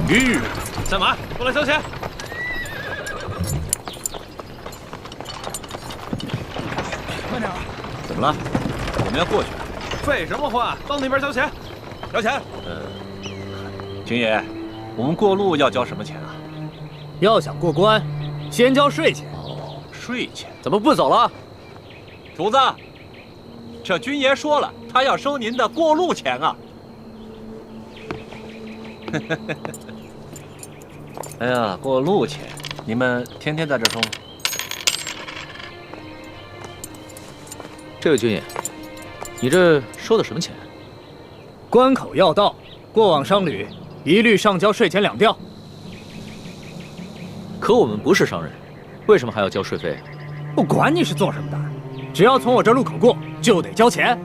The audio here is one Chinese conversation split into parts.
停！在马，过来交钱。慢点。怎么了？我们要过去。废什么话？到那边交钱。交钱。军爷，我们过路要交什么钱啊？要想过关，先交税钱。哦，税钱。怎么不走了？主子，这军爷说了，他要收您的过路钱啊。哎呀，过路钱，你们天天在这收吗？这位军爷，你这收的什么钱？关口要道，过往商旅一律上交税钱2吊。可我们不是商人，为什么还要交税费？不管你是做什么的，只要从我这路口过，就得交钱。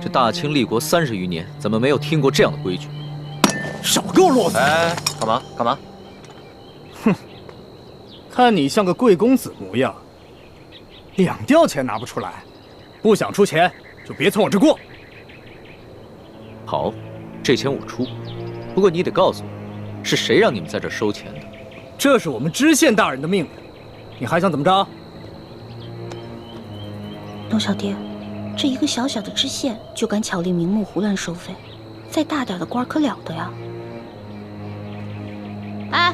这大清立国30余年，怎么没有听过这样的规矩？少给我啰嗦！哎，干嘛？干嘛？哼，看你像个贵公子模样，2吊钱拿不出来，不想出钱就别从我这过。好，这钱我出，不过你得告诉我，是谁让你们在这收钱的？这是我们知县大人的命令，你还想怎么着？龙小爹，这一个小小的知县就敢巧立名目胡乱收费，再大点的官可了得呀！哎，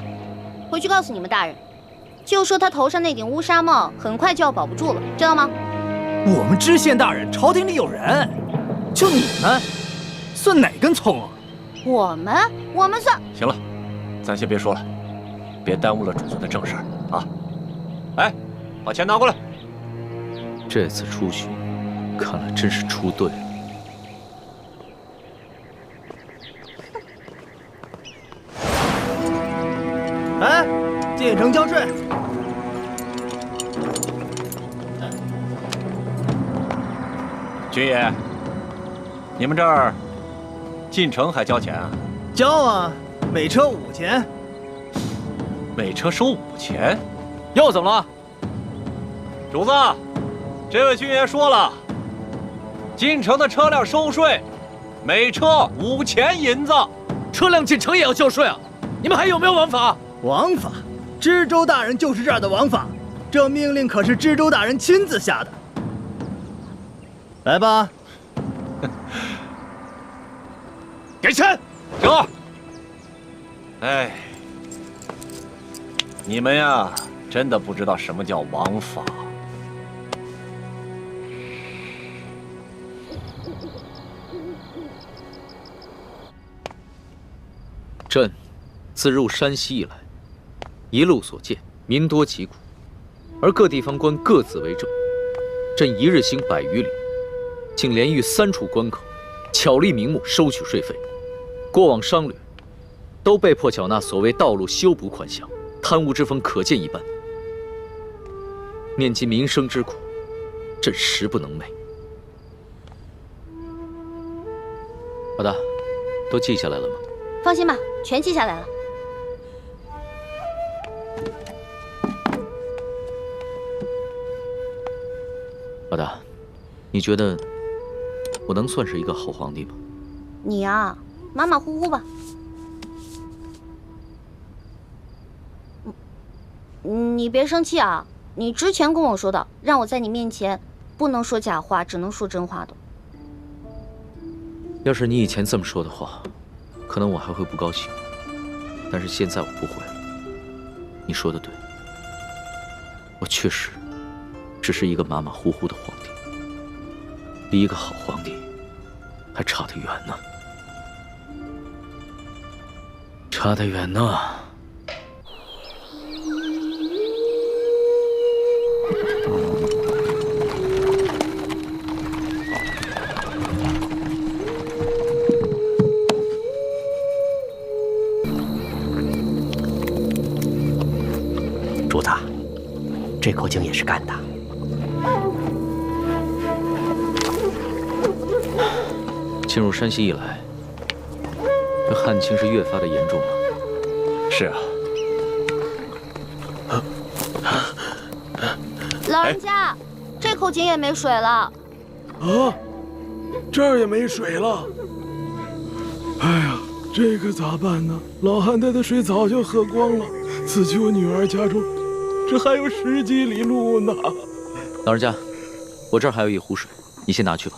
回去告诉你们大人，就说他头上那顶乌纱帽很快就要保不住了，知道吗？我们知县大人朝廷里有人，就你们，算哪根葱啊？我们算……行了，咱先别说了，别耽误了主子的正事儿啊！哎，把钱拿过来。这次出巡，看来真是出对了。哎，进城交税。军爷，你们这儿进城还交钱啊？交啊，每车5钱。每车收5钱？又怎么了？主子，这位军爷说了，进城的车辆收税，每车5钱银子。车辆进城也要交税啊？你们还有没有王法？王法，知州大人就是这儿的王法，这命令可是知州大人亲自下的。来吧，给钱，行。哎，你们呀，真的不知道什么叫王法。朕自入山西以来，一路所见，民多疾苦，而各地方官各自为政。朕一日行100余里，竟连遇3处关口，巧立名目收取税费。过往商旅都被迫缴纳所谓道路修补款项，贪污之风可见一斑。念及民生之苦，朕实不能寐。老大，都记下来了吗？放心吧，全记下来了。老大，你觉得我能算是一个好皇帝吗？你呀，马马虎虎吧。你别生气啊！你之前跟我说的，让我在你面前不能说假话，只能说真话的。要是你以前这么说的话，可能我还会不高兴。但是现在我不会了。你说的对，我确实只是一个马马虎虎的皇帝，离一个好皇帝还差得远呢，差得远呢。主子，这口井也是干的。进入山西以来，这旱情是越发的严重了。是啊。老人家，这口井也没水了。啊，这儿也没水了。哎呀，这可咋办呢？老汉家的水早就喝光了，此去我女儿家中，这还有10几里路呢。老人家，我这儿还有一壶水，你先拿去吧。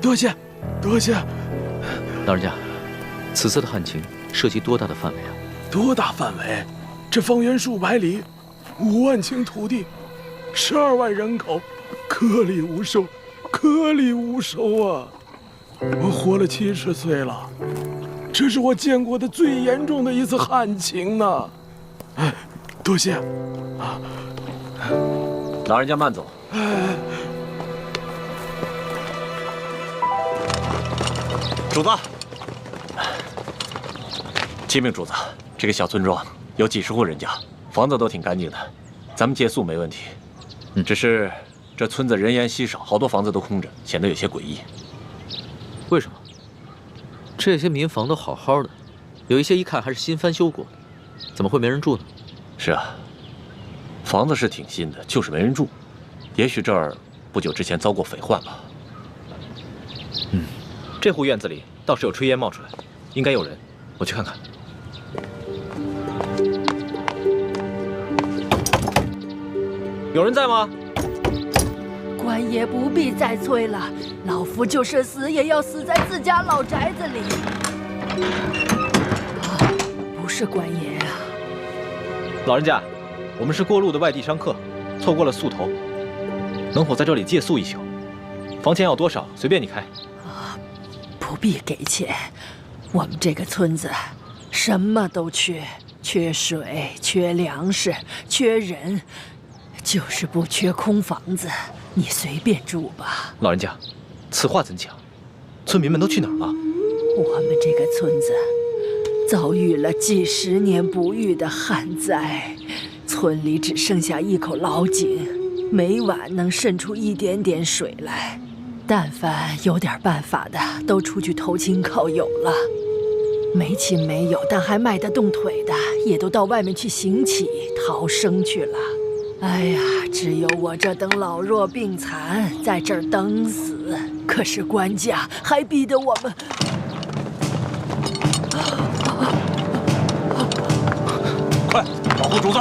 多谢，多谢。老人家，此次的旱情涉及多大的范围啊？多大范围？这方圆数百里，5万顷土地，12万人口，颗粒无收，颗粒无收啊！我活了70岁了，这是我见过的最严重的一次旱情呢。哎，多谢啊！老人家慢走。主子，启禀主子，这个小村庄有几十户人家，房子都挺干净的，咱们借宿没问题。只是这村子人烟稀少，好多房子都空着，显得有些诡异。为什么？这些民房都好好的，有一些一看还是新翻修过的，怎么会没人住呢？是啊，房子是挺新的，就是没人住。也许这儿不久之前遭过匪患吧。这户院子里倒是有炊烟冒出来，应该有人，我去看看。有人在吗？官爷不必再催了，老夫就是死也要死在自家老宅子里。不是官爷啊！老人家，我们是过路的外地商客，错过了宿头，能否在这里借宿一宿？房钱要多少，随便你开。不必给钱，我们这个村子什么都缺，缺水，缺粮食，缺人，就是不缺空房子。你随便住吧。老人家，此话怎讲？村民们都去哪儿了？我们这个村子遭遇了几10年不遇的旱灾，村里只剩下一口老井，每晚能渗出一点点水来。但凡有点办法的，都出去投亲靠友了；没亲没友但还迈得动腿的，也都到外面去行乞逃生去了。哎呀，只有我这等老弱病残在这儿等死。可是官家还逼得我们……快，保护主子！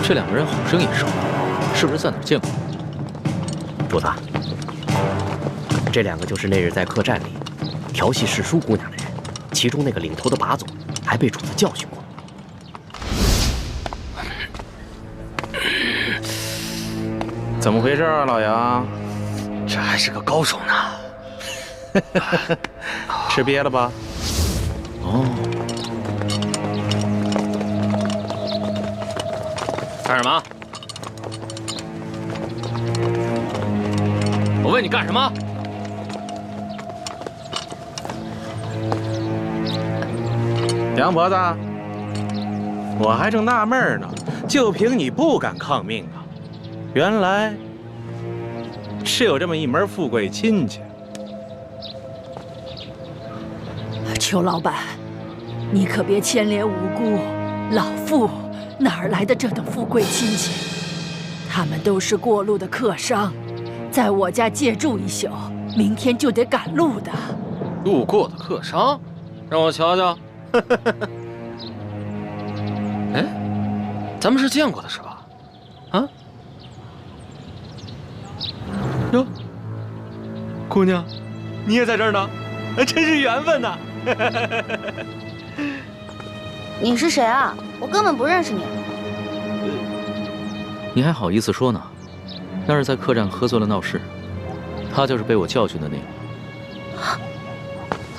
这2个人好生眼熟，是不是在哪儿见过？主子，这2个就是那日在客栈里调戏世淑姑娘的人，其中那个领头的把总还被主子教训过。怎么回事啊，老杨？这还是个高手呢。吃瘪了吧？哦，干什么？我问你干什么？杨婆子，我还正纳闷呢，就凭你不敢抗命啊？原来是有这么一门富贵亲戚。裘老板，你可别牵连无辜，老妇哪儿来的这等富贵亲戚？他们都是过路的客商，在我家借住一宿，明天就得赶路的。路过的客商，让我瞧瞧。哎，咱们是见过的是吧？啊？哟，姑娘，你也在这儿呢，真是缘分呐！你是谁啊？我根本不认识你。你还好意思说呢？那是在客栈喝醉了闹事，他就是被我教训的那个。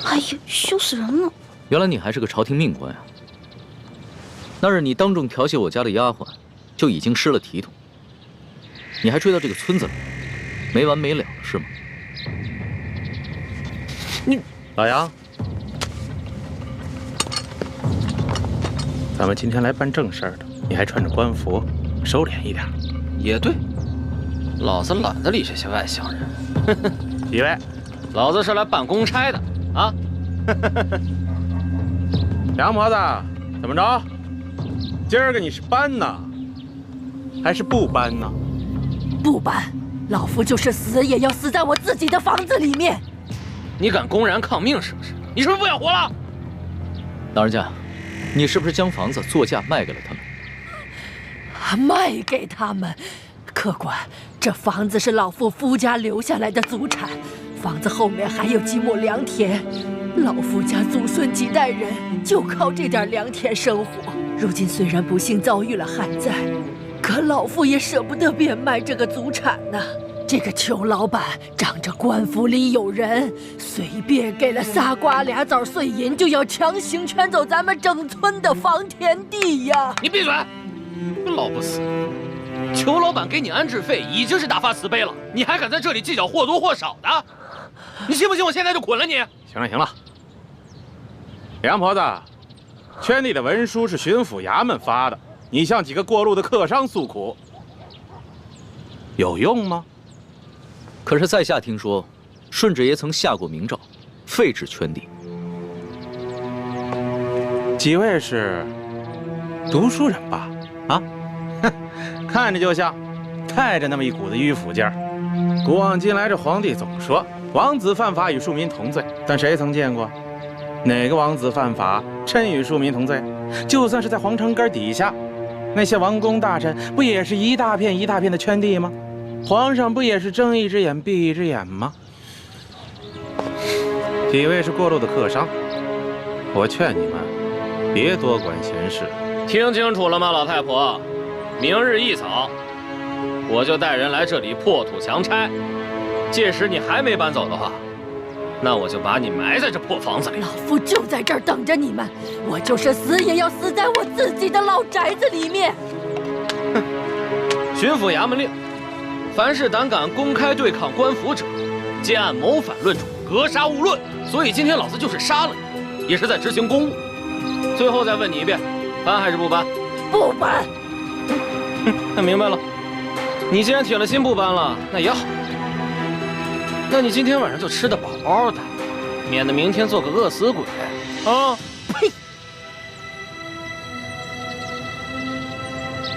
哎呀，羞死人了！原来你还是个朝廷命官呀！那日你当众调戏我家的丫鬟，就已经失了体统。你还追到这个村子来，没完没了是吗？你老杨，咱们今天来办正事儿的，你还穿着官服，收敛一点。也对，老子懒得理这些外乡人。几位，老子是来办公差的啊！杨婆子，怎么着？今儿个你是搬呢，还是不搬呢？不搬，老夫就是死也要死在我自己的房子里面。你敢公然抗命是不是？你是不是不想活了？老人家，你是不是将房子作价卖给了他们？卖给他们？客官，这房子是老夫夫家留下来的祖产，房子后面还有几亩良田，老夫家祖孙几代人就靠这点良田生活。如今虽然不幸遭遇了旱灾，可老夫也舍不得变卖这个祖产呐。这个裘老板仗着官府里有人，随便给了仨瓜俩枣碎银，就要强行圈走咱们整村的房田地呀！你闭嘴！老不死！裘老板给你安置费已经是大发慈悲了，你还敢在这里计较或多或少的？你信不信我现在就捆了你？行了行了，杨婆子，圈地的文书是巡抚衙门发的，你向几个过路的客商诉苦，有用吗？可是在下听说，顺治爷曾下过明诏，废止圈地。几位是读书人吧？啊，哼，看着就像，带着那么一股子迂腐劲儿。古往今来，这皇帝总说王子犯法与庶民同罪，但谁曾见过哪个王子犯法真与庶民同罪？就算是在皇城根底下，那些王公大臣不也是一大片一大片的圈地吗？皇上不也是睁一只眼闭一只眼吗？几位是过路的客商，我劝你们别多管闲事。听清楚了吗，老太婆？明日一早，我就带人来这里破土强拆。届时你还没搬走的话，那我就把你埋在这破房子里。老夫就在这儿等着你们，我就是死也要死在我自己的老宅子里面。哼！巡抚衙门令，凡是胆敢公开对抗官府者，皆按谋反论处，格杀勿论。所以今天老子就是杀了你，也是在执行公务。最后再问你一遍，搬还是不搬？不搬。那明白了。你既然铁了心不搬了，那也好。那你今天晚上就吃得饱饱的，免得明天做个饿死鬼啊！呸！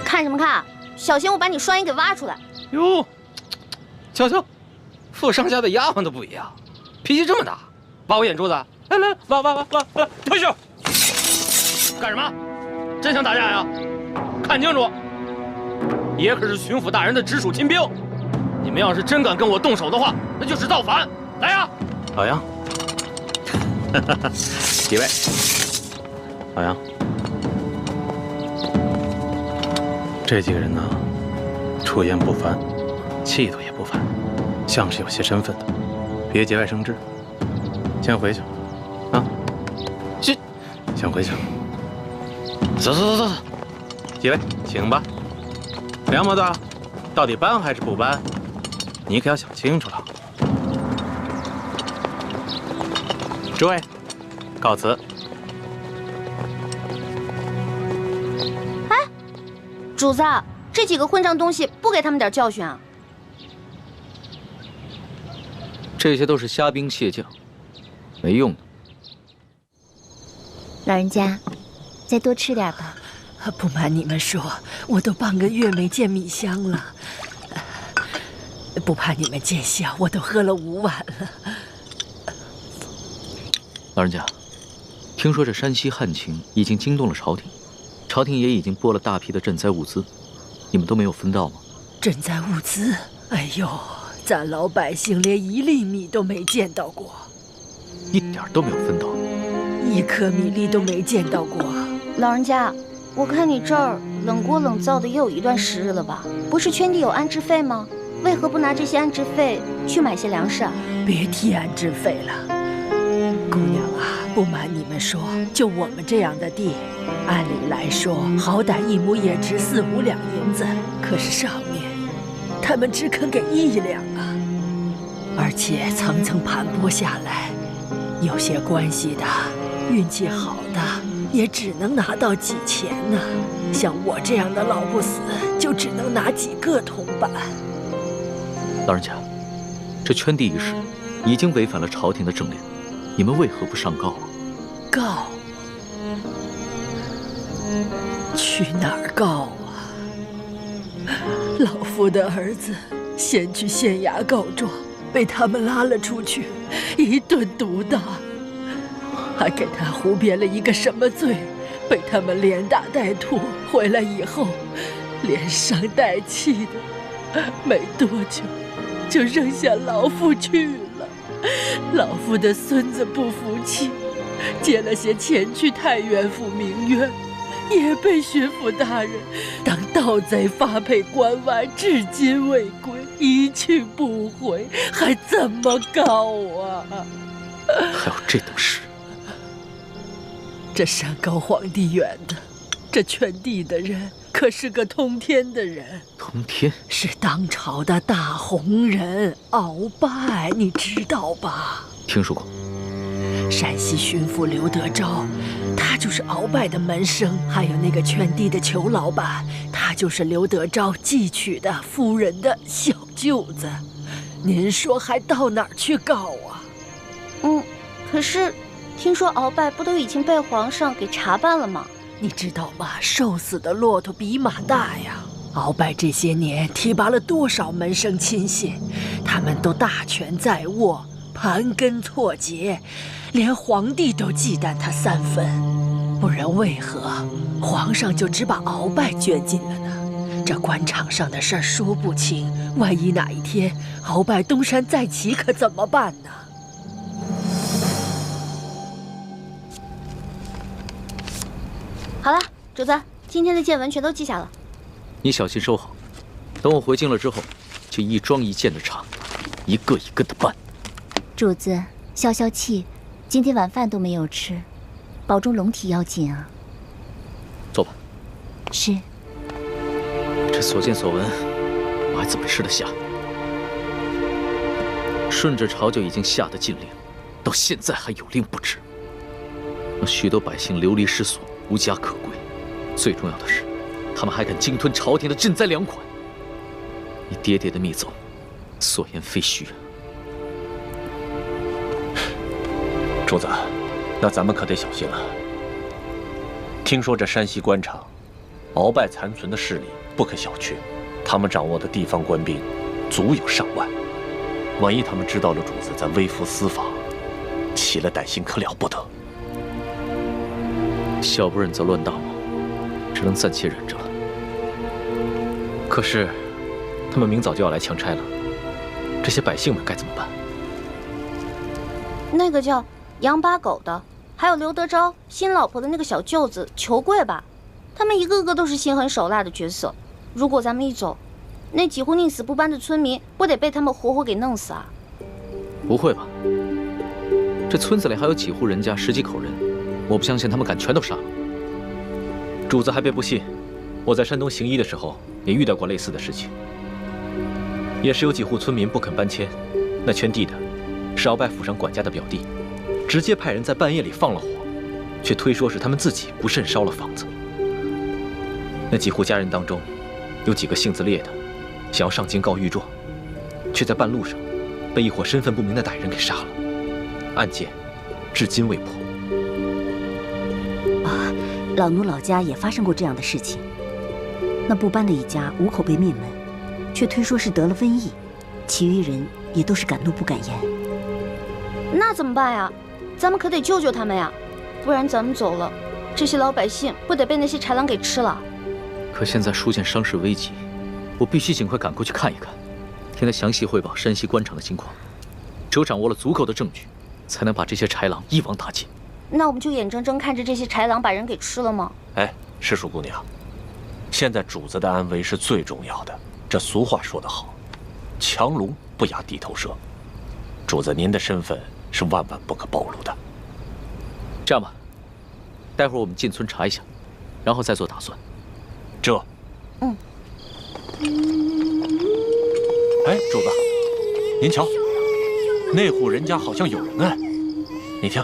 看什么看？小心我把你双眼给挖出来！哟，瞧瞧，富商家的丫鬟都不一样，脾气这么大，挖我眼珠子？来来，挖，退下！干什么？真想打架呀？看清楚，爷可是巡抚大人的直属亲兵，你们要是真敢跟我动手的话，那就是造反！来呀！老杨，几位，老杨，这几个人呢，出言不凡，气度也不凡，像是有些身份的，别节外生枝。先回去，啊，先回去。走，几位，请吧。梁婆子，到底搬还是不搬？你可要想清楚了。诸位，告辞。哎，主子，这几个混账东西不给他们点教训啊？这些都是虾兵蟹将，没用的。老人家，再多吃点吧。不瞒你们说，我都半个月没见米香了。不怕你们见笑，我都喝了5碗了。老人家，听说这山西旱情已经惊动了朝廷，朝廷也已经拨了大批的赈灾物资，你们都没有分到吗？赈灾物资？哎呦，咱老百姓连1粒米都没见到过，一点都没有分到，1颗米粒都没见到过。老人家，我看你这儿冷锅冷灶的也有一段时日了吧？不是圈地有安置费吗？为何不拿这些安置费去买些粮食啊？别提安置费了，姑娘啊，不瞒你们说，就我们这样的地，按理来说，好歹1亩也值4、5两银子，可是上面他们只肯给1两啊，而且层层盘剥下来，有些关系的、运气好的，也只能拿到几钱呢。像我这样的老不死，就只能拿几个铜板。老人家，这圈地一事已经违反了朝廷的政令，你们为何不上告啊？告？去哪儿告啊？老夫的儿子先去县衙告状，被他们拉了出去，一顿毒打，还给他胡编了一个什么罪，被他们连打带拖，回来以后连伤带气的，没多久就扔下老夫去了。老夫的孙子不服气，借了些钱去太原府鸣冤，也被巡抚大人当盗贼发配关外，至今未归，一去不回，还怎么告啊？还有这等事？这山高皇帝远的，这圈地的人可是个通天的人。通天是当朝的大红人鳌拜，你知道吧？听说过。山西巡抚刘德昭，他就是鳌拜的门生，还有那个圈地的裘老板，他就是刘德昭寄娶的夫人的小舅子。您说还到哪儿去告啊？可是听说鳌拜不都已经被皇上给查办了吗？你知道吗？瘦死的骆驼比马大呀！鳌拜这些年提拔了多少门生亲信，他们都大权在握，盘根错节，连皇帝都忌惮他3分。不然为何皇上就只把鳌拜卷进了呢？这官场上的事儿说不清，万一哪一天鳌拜东山再起，可怎么办呢？好了，主子，今天的见闻全都记下了。你小心收好，等我回京了之后，就一桩一件的查，一个一个的办。主子，消消气，今天晚饭都没有吃，保重龙体要紧啊。坐吧。是。这所见所闻，我还怎么吃得下？顺着朝就已经下的禁令，到现在还有令不止，让许多百姓流离失所，无家可归。最重要的是，他们还敢鲸吞朝廷的赈灾粮款。你爹爹的密奏，所言非虚啊。主子，那咱们可得小心了。听说这山西官场，鳌拜残存的势力不可小觑，他们掌握的地方官兵足有上万。万一他们知道了主子在微服私访，起了歹心，可了不得。小不忍则乱大谋，只能暂且忍着了。可是，他们明早就要来强拆了，这些百姓们该怎么办？那个叫杨八狗的，还有刘德昭新老婆的那个小舅子裘贵吧，他们一个个都是心狠手辣的角色。如果咱们一走，那几户宁死不搬的村民不得被他们活活给弄死啊？不会吧？这村子里还有几户人家，10几口人，我不相信他们敢全都杀了。主子还别不信，我在山东行医的时候也遇到过类似的事情，也是有几户村民不肯搬迁，那圈地的是鳌拜府上管家的表弟，直接派人在半夜里放了火，却推说是他们自己不慎烧了房子。那几户家人当中，有几个性子烈的，想要上京告御状，却在半路上被一伙身份不明的歹人给杀了，案件至今未破。啊，老奴老家也发生过这样的事情。那不搬的一家5口被灭门，却推说是得了瘟疫，其余人也都是敢怒不敢言。那怎么办呀？咱们可得救救他们呀，不然咱们走了，这些老百姓不得被那些豺狼给吃了？可现在出现伤势危急，我必须尽快赶过去看一看，听他详细汇报山西官场的情况。只有掌握了足够的证据，才能把这些豺狼一网打尽。那我们就眼睁睁看着这些豺狼把人给吃了吗？哎，师叔姑娘，现在主子的安危是最重要的。这俗话说得好，强龙不压地头蛇。主子您的身份是万万不可暴露的。这样吧，待会儿我们进村查一下，然后再做打算。哎，主子，您瞧，那户人家好像有人哎，你听，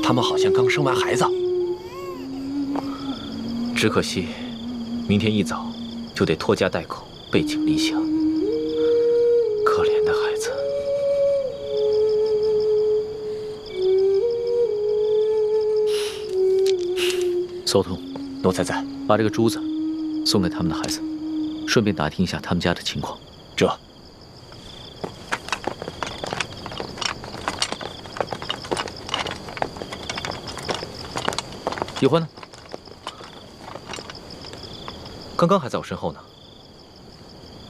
他们好像刚生完孩子。只可惜，明天一早就得拖家带口背井离乡。可怜的孩子。邹通，奴才在。把这个珠子送给他们的孩子，顺便打听一下他们家的情况。这。易欢呢？刚刚还在我身后呢。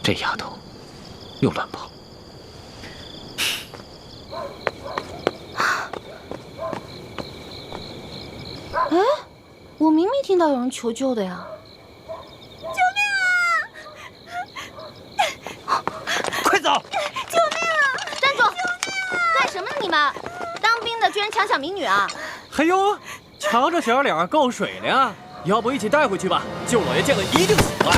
这丫头又乱跑。哎，我明明听到有人求救的呀！救命啊！快走！救命啊！站住！干什么呢你们？当兵的居然强抢民女啊！嘿呦，瞧这小脸够水的呀！要不一起带回去吧？就我爷见了一定喜欢。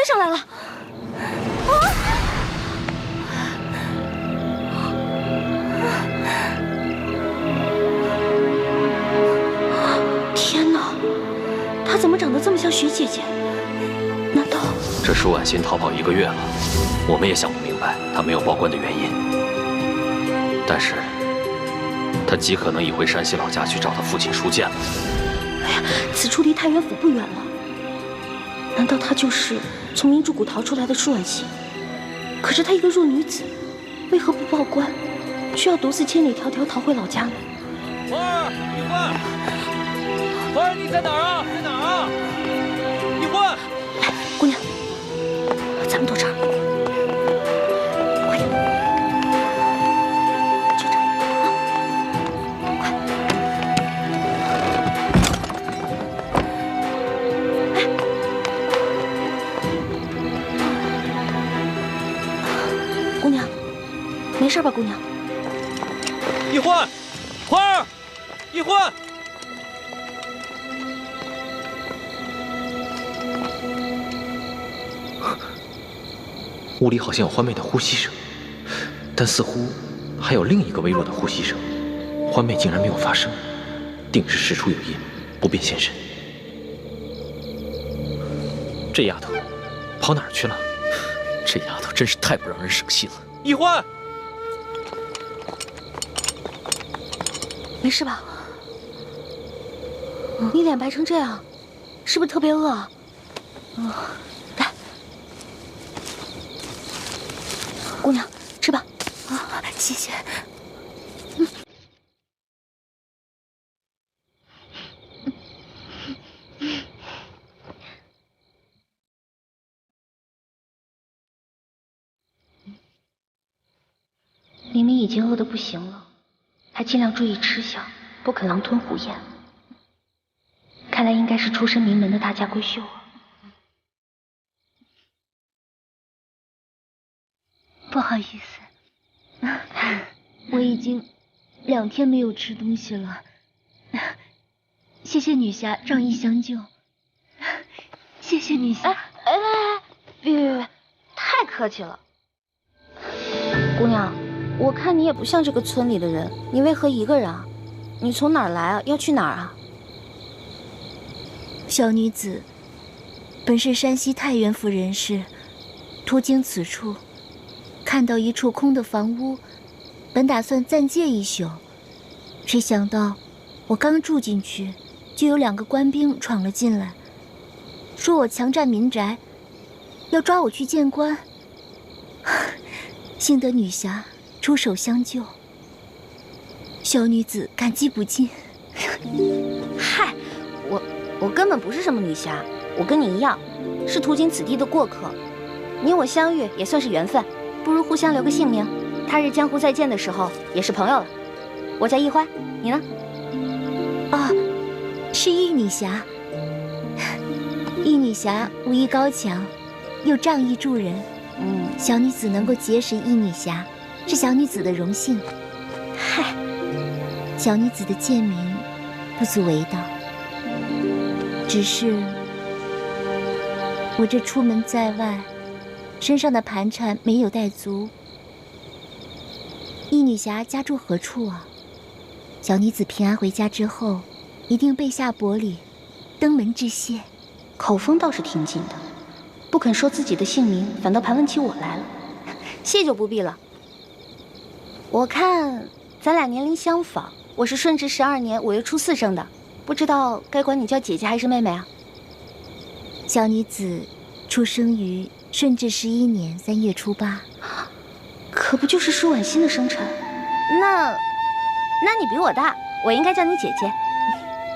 上来了！天哪，她怎么长得这么像徐姐姐？难道这舒婉欣逃跑1个月了，我们也想不明白她没有报官的原因。但是，她极可能已回山西老家去找她父亲舒剑了。哎呀，此处离太原府不远了。难道她就是从明珠谷逃出来的舒婉欣？可是她一个弱女子，为何不报官，却要独自千里迢迢逃回老家呢？花儿，易欢，花儿，你在哪儿啊？在哪儿啊？易欢，来，姑娘，咱们躲这儿，快点，就这儿啊，快！哎，姑娘，没事吧，姑娘？易欢，花儿，易欢。屋里好像有欢妹的呼吸声，但似乎还有另一个微弱的呼吸声。欢妹竟然没有发声，定是事出有因，不便现身。这丫头跑哪儿去了？这丫头真是太不让人省心了。易欢，没事吧？你脸白成这样，是不是特别饿啊？来，姑娘，吃吧。啊，谢谢。明明已经饿得不行了，还尽量注意吃相，不肯狼吞虎咽。看来应该是出身名门的大家闺秀啊。不好意思，我已经2天没有吃东西了。谢谢女侠仗义相救，谢谢女侠。别，太客气了。姑娘，我看你也不像这个村里的人，你为何一个人啊？你从哪儿来啊？要去哪儿啊？小女子本是山西太原府人士，途经此处，看到一处空的房屋，本打算暂借1宿，谁想到我刚住进去，就有2个官兵闯了进来，说我强占民宅，要抓我去见官。幸得女侠出手相救，小女子感激不尽。嗨，我根本不是什么女侠，我跟你一样，是途经此地的过客。你我相遇也算是缘分，不如互相留个姓名，他日江湖再见的时候也是朋友了。我叫易欢，你呢？是易女侠。易女侠武艺高强，又仗义助人。小女子能够结识易女侠，是小女子的荣幸。嗨，小女子的贱名不足为道，只是我这出门在外，身上的盘缠没有带足，易女侠家住何处啊？小女子平安回家之后，一定备下薄礼，登门致谢。口风倒是挺紧的，不肯说自己的姓名，反倒盘问起我来了。谢就不必了。我看咱俩年龄相仿，我是顺治12年5月初4生的，不知道该管你叫姐姐还是妹妹啊？小女子出生于顺治11年3月初8，可不就是舒婉欣的生辰？那你比我大，我应该叫你姐姐。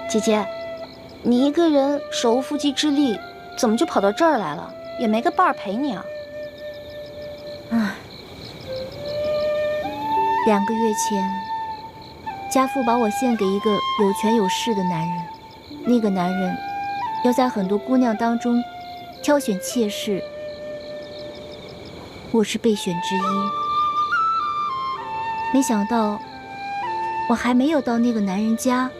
姐姐，你一个人手无缚鸡之力，怎么就跑到这儿来了？也没个伴儿陪你啊？唉，2个月前，家父把我献给一个有权有势的男人，那个男人要在很多姑娘当中挑选妾室，我是备选之一。没想到我还没有到那个男人家，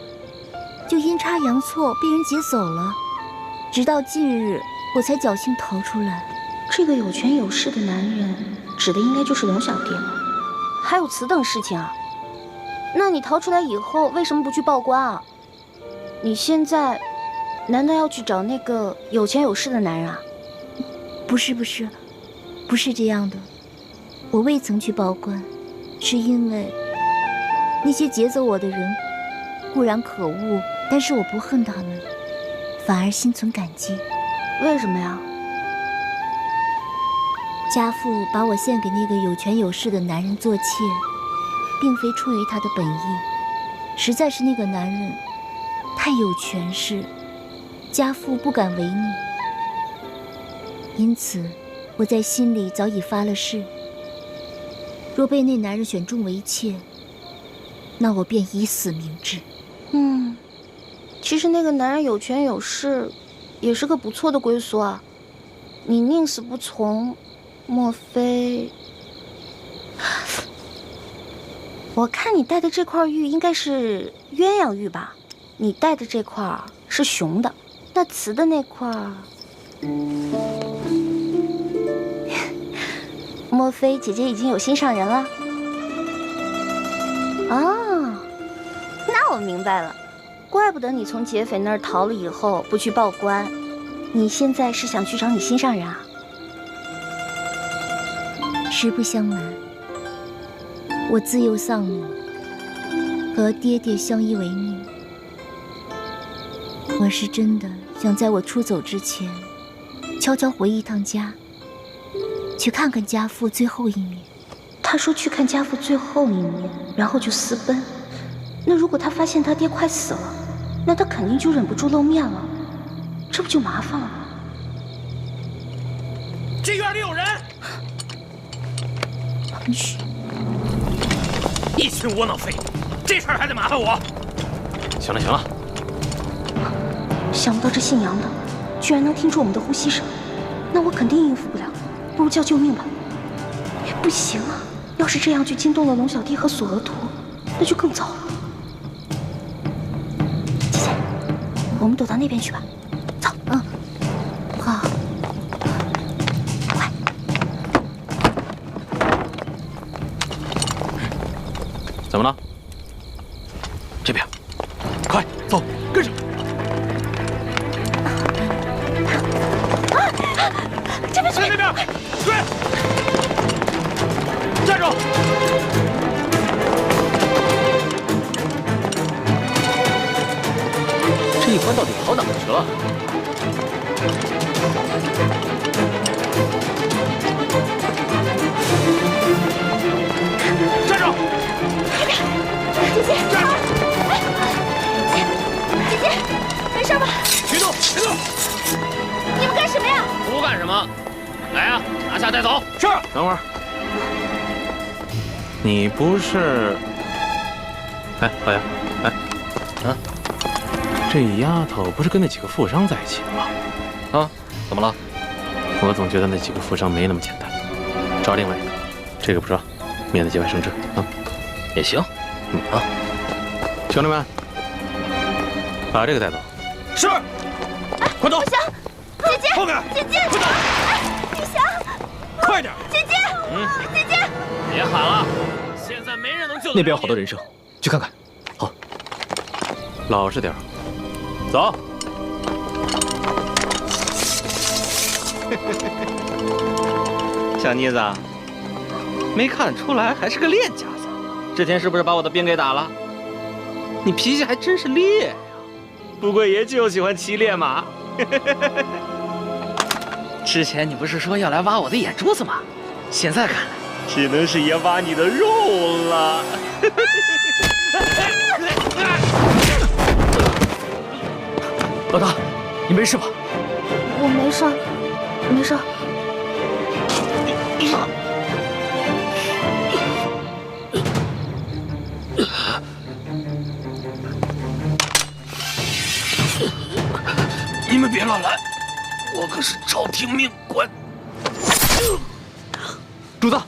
就阴差阳错被人劫走了。直到近日，我才侥幸逃出来。这个有权有势的男人，指的应该就是龙小弟了。还有此等事情啊？那你逃出来以后，为什么不去报官啊？你现在难道要去找那个有钱有势的男人啊？不是这样的。我未曾去报官，是因为那些劫走我的人固然可恶，但是我不恨他们，反而心存感激。为什么呀？家父把我献给那个有权有势的男人做妾，并非出于他的本意，实在是那个男人太有权势，家父不敢违逆。因此，我在心里早已发了誓，若被那男人选中为妾，那我便以死明志。其实那个男人有权有势，也是个不错的归宿啊。你宁死不从，莫非？我看你戴的这块玉应该是鸳鸯玉吧？你戴的这块是雄的，那雌的那块，莫非姐姐已经有心上人了？啊，那我明白了。怪不得你从劫匪那儿逃了以后不去报官，你现在是想去找你心上人啊？实不相瞒，我自幼丧母，和爹爹相依为命。我是真的想在我出走之前，悄悄回一趟家，去看看家父最后一面。他说去看家父最后一面，然后就私奔。那如果他发现他爹快死了，那他肯定就忍不住露面了，这不就麻烦了吗？这院里有人！嘘，一群窝囊废，这事儿还得麻烦我。行了行了，想不到这姓杨的居然能听出我们的呼吸声，那我肯定应付不了，不如叫救命吧。不行啊，要是这样就惊动了龙小弟和索额图，那就更糟了。姐姐，我们躲到那边去吧。走。好。快。怎么了？这边，快走，跟上。这边，在那边，追！站住！这一关到底跑哪儿去了？站住！姐姐，姐姐，没事吧？别动，别动！你们干什么呀？不干什么，来啊，拿下带走。是。等会儿，你不是？哎，老杨，哎，这丫头不是跟那几个富商在一起的吗？啊，怎么了？我总觉得那几个富商没那么简单。找另外一个，这个不说，免得节外生枝啊。也行。兄弟们，把这个带走。是。快走！不行，姐姐，后面，姐姐，快走！雨翔，快点！姐姐，姐姐，别喊了，现在没那边有好多人声，去看看。好，老实点，走。小妮子，没看出来还是个练家子。之前是不是把我的兵给打了？你脾气还真是烈呀！不过爷就喜欢骑烈马。之前你不是说要来挖我的眼珠子吗？现在看来，只能是爷挖你的肉了。老大，你没事吧？我没事，没事。你们别乱来，我可是朝廷命官。主子，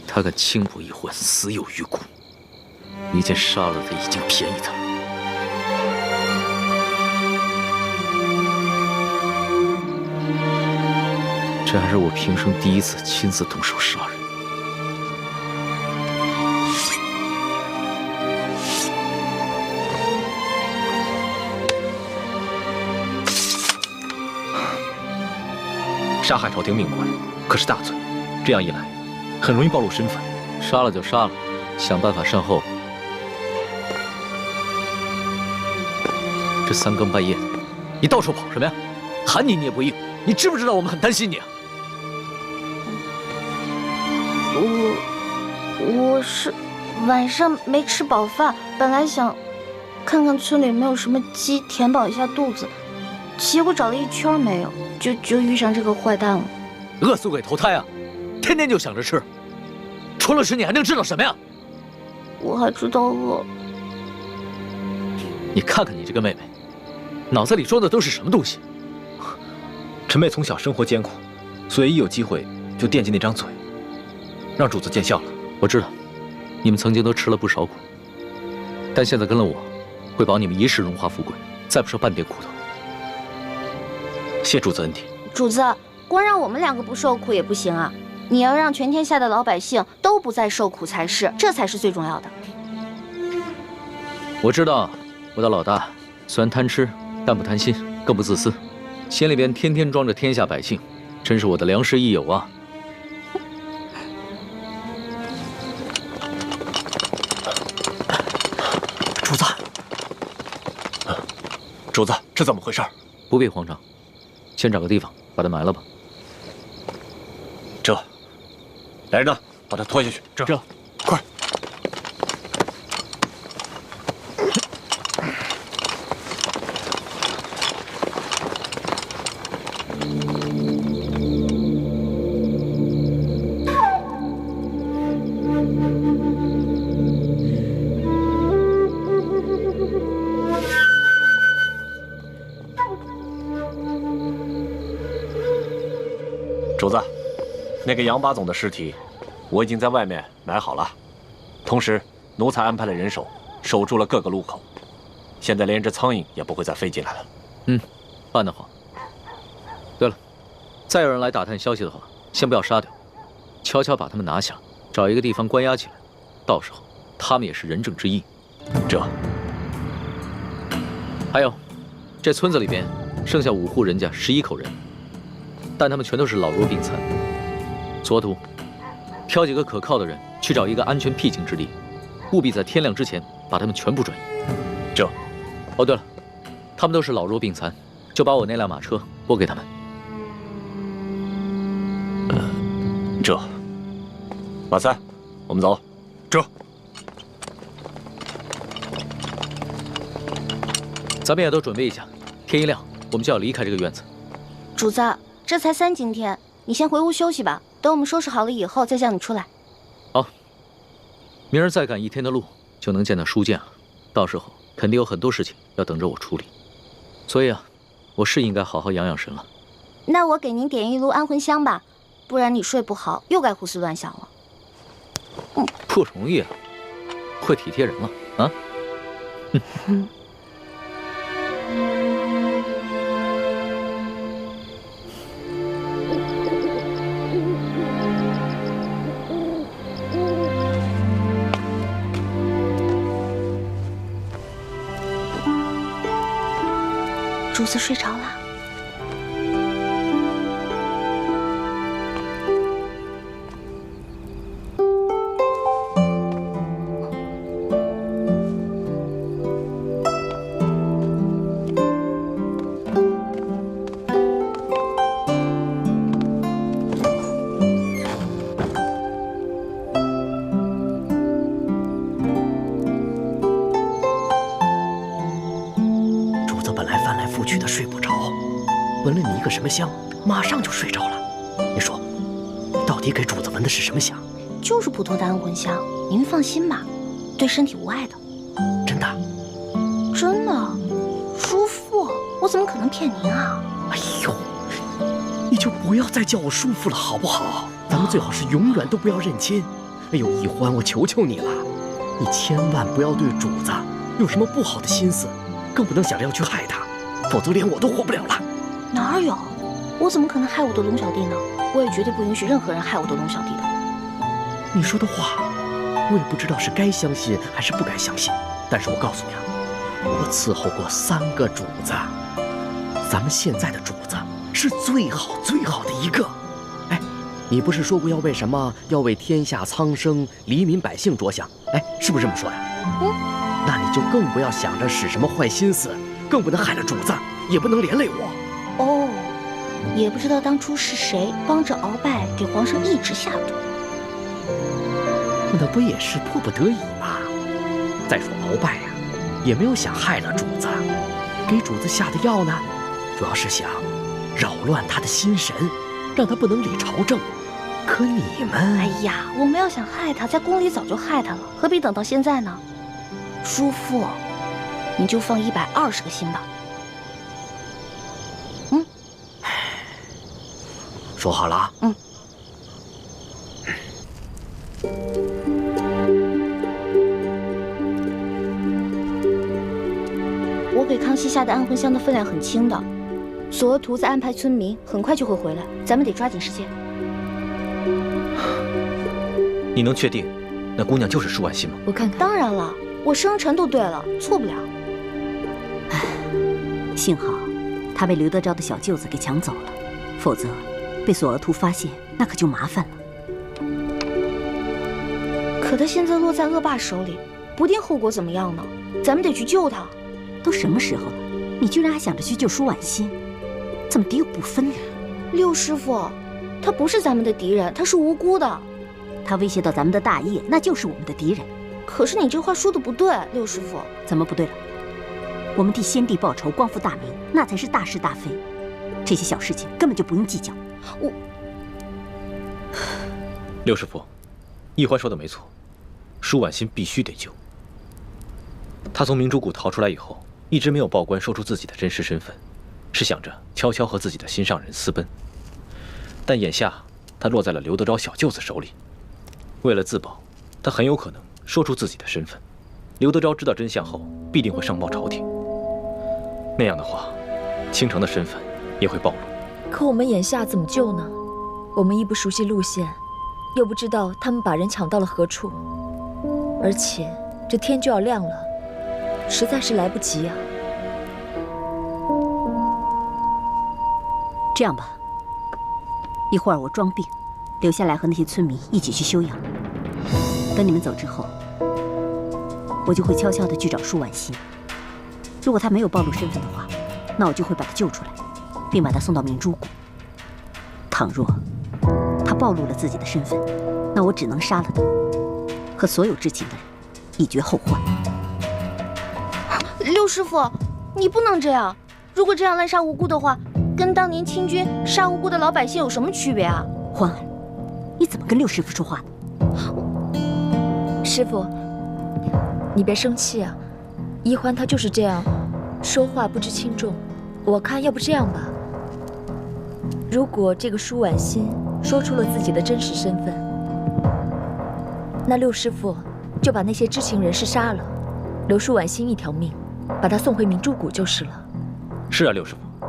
他敢轻薄一环，死有余辜。你见杀了他已经便宜他了。这还是我平生第一次亲自动手杀人。杀害朝廷命官可是大罪，这样一来，很容易暴露身份。杀了就杀了，想办法善后。这三更半夜的，你到处跑什么呀？喊你也不应，你知不知道我们很担心你啊？我是晚上没吃饱饭，本来想看看村里有没有什么鸡填饱一下肚子，结果找了一圈没有，就遇上这个坏蛋了。饿死鬼投胎啊！天天就想着吃，除了吃你还能知道什么呀？我还知道饿。你看看你这个妹妹，脑子里装的都是什么东西？陈妹从小生活艰苦，所以一有机会就惦记那张嘴，让主子见笑了。我知道，你们曾经都吃了不少苦，但现在跟了我，会保你们一世荣华富贵，再不受半点苦头。谢主子恩典。主子，光让我们两个不受苦也不行啊，你要让全天下的老百姓都不再受苦才是，这才是最重要的。我知道，我的老大虽然贪吃，但不贪心，更不自私，心里边天天装着天下百姓，真是我的良师益友啊！主子，主子，这怎么回事？不必慌张，先找个地方把他埋了吧。这，来人呐，把他拖下去。这，快！主子，那个杨八总的尸体，我已经在外面埋好了，同时奴才安排了人手守住了各个路口，现在连只苍蝇也不会再飞进来了。办得好。对了，再有人来打探消息的话，先不要杀掉，悄悄把他们拿下，找一个地方关押起来，到时候他们也是人证之一。这，还有，这村子里边剩下5户人家11口人。但他们全都是老弱病残。左土，挑几个可靠的人去找一个安全僻静之地，务必在天亮之前把他们全部转移。这，哦对了，他们都是老弱病残，就把我那辆马车拨给他们。这，马三，我们走。这，咱们也都准备一下，天一亮我们就要离开这个院子。主子，这才3更天，你先回屋休息吧。等我们收拾好了以后再叫你出来。好，明儿再赶1天的路就能见到书剑了，到时候肯定有很多事情要等着我处理，所以啊，我是应该好好养养神了。那我给您点一炉安魂香吧，不然你睡不好又该胡思乱想了。不容易啊，会体贴人了啊。主子睡着了。闻了你一个什么香，马上就睡着了。你说，到底给主子闻的是什么香？就是普通的安魂香，您放心吧，对身体无害的。真的？真的，叔父，我怎么可能骗您啊？哎呦，你就不要再叫我叔父了，好不好？咱们最好是永远都不要认亲。哎呦，易欢，我求求你了，你千万不要对主子有什么不好的心思，更不能想着要去害他，否则连我都活不了了。哪有？我怎么可能害我的龙小弟呢？我也绝对不允许任何人害我的龙小弟的。你说的话，我也不知道是该相信还是不该相信。但是我告诉你啊，我伺候过3个主子，咱们现在的主子是最好最好的一个。哎，你不是说过要为什么？要为天下苍生、黎民百姓着想？哎，是不是这么说的？那你就更不要想着使什么坏心思，更不能害了主子，也不能连累我。哦，也不知道当初是谁帮着鳌拜给皇上一直下毒。那不也是迫不得已吗？再说鳌拜呀，也没有想害了主子，给主子下的药呢，主要是想扰乱他的心神，让他不能理朝政。可你们……哎呀，我们要想害他，在宫里早就害他了，何必等到现在呢？叔父，你就放120个心吧。说好了啊。我给康熙下的安魂香的分量很轻的，索额图在安排村民，很快就会回来，咱们得抓紧时间。你能确定那姑娘就是舒婉欣吗？我看看。当然了，我生辰都对了，错不了。幸好她被刘德昭的小舅子给抢走了，否则被索额图发现，那可就麻烦了。可他现在落在恶霸手里，不定后果怎么样呢？咱们得去救他。都什么时候了，你居然还想着去救舒婉欣，怎么敌友不分呢？六师傅，他不是咱们的敌人，他是无辜的。他威胁到咱们的大业，那就是我们的敌人。可是你这话说的不对，六师傅。怎么不对了？我们替先帝报仇，光复大明，那才是大是大非。这些小事情根本就不用计较。六师傅，易欢说的没错，舒婉欣必须得救。他从明珠谷逃出来以后，一直没有报官说出自己的真实身份，是想着悄悄和自己的心上人私奔。但眼下他落在了刘德昭小舅子手里，为了自保，他很有可能说出自己的身份。刘德昭知道真相后，必定会上报朝廷。那样的话，倾城的身份也会暴露。可我们眼下怎么救呢？我们亦不熟悉路线，又不知道他们把人抢到了何处，而且这天就要亮了，实在是来不及啊。这样吧，一会儿我装病，留下来和那些村民一起去休养。等你们走之后，我就会悄悄地去找舒婉欣。如果她没有暴露身份的话，那我就会把她救出来，并把她送到明珠谷。倘若她暴露了自己的身份，那我只能杀了她，和所有知情的人以绝后患。六师傅，你不能这样。如果这样滥杀无辜的话，跟当年清军杀无辜的老百姓有什么区别啊？欢儿，你怎么跟六师傅说话呢？师傅，你别生气啊。一欢他就是这样，说话不知轻重。我看要不这样吧，如果这个舒婉欣说出了自己的真实身份，那六师傅就把那些知情人士杀了，留舒婉欣一条命，把她送回明珠谷就是了。是啊，六师傅，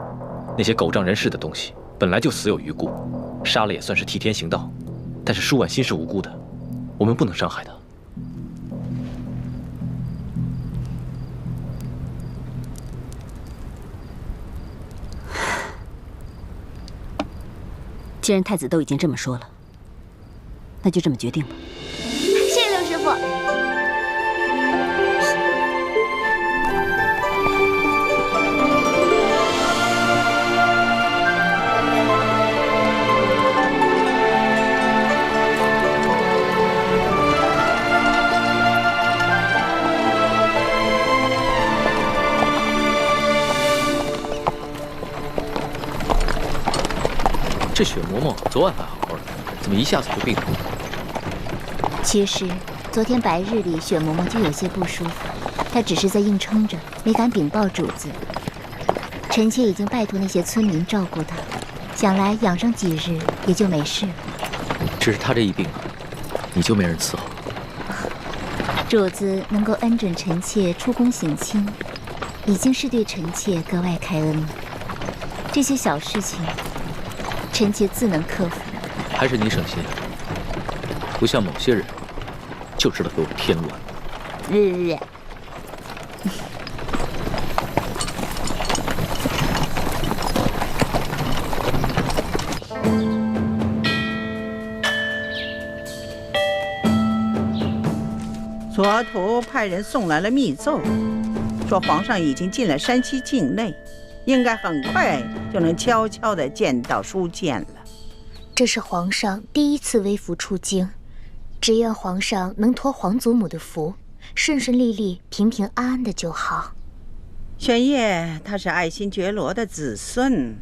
那些狗仗人势的东西本来就死有余辜，杀了也算是替天行道。但是舒婉欣是无辜的，我们不能伤害她。既然太子都已经这么说了，那就这么决定吧。谢谢刘师傅。这雪嬷嬷昨晚还好好的，怎么一下子就病了？其实昨天白日里，雪嬷嬷就有些不舒服，她只是在硬撑着，没敢禀报主子。臣妾已经拜托那些村民照顾她，想来养上几日也就没事了。只是她这一病啊，你就没人伺候。主子能够恩准臣妾出宫省亲，已经是对臣妾格外开恩了。这些小事情，臣妾自能克服。还是你省心，不像某些人，就知道给我添乱。左徒派人送来了密奏，说皇上已经进了山西境内，应该很快就能悄悄地见到书剑了。这是皇上第一次微服出京，只愿皇上能托皇祖母的福，顺顺利利、平平安安的就好。玄烨他是爱新觉罗的子孙，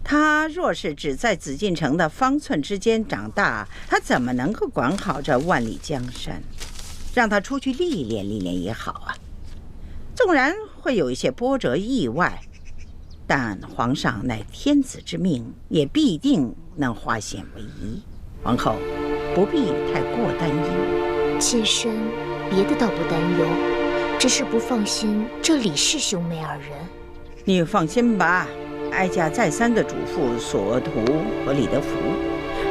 他若是只在紫禁城的方寸之间长大，他怎么能够管好这万里江山？让他出去历练历练也好啊。纵然会有一些波折意外，但皇上乃天子之命，也必定能化险为夷。皇后不必太过担忧。妾身别的倒不担忧，只是不放心这李氏兄妹二人。你放心吧，哀家再三的嘱咐索图和李德福，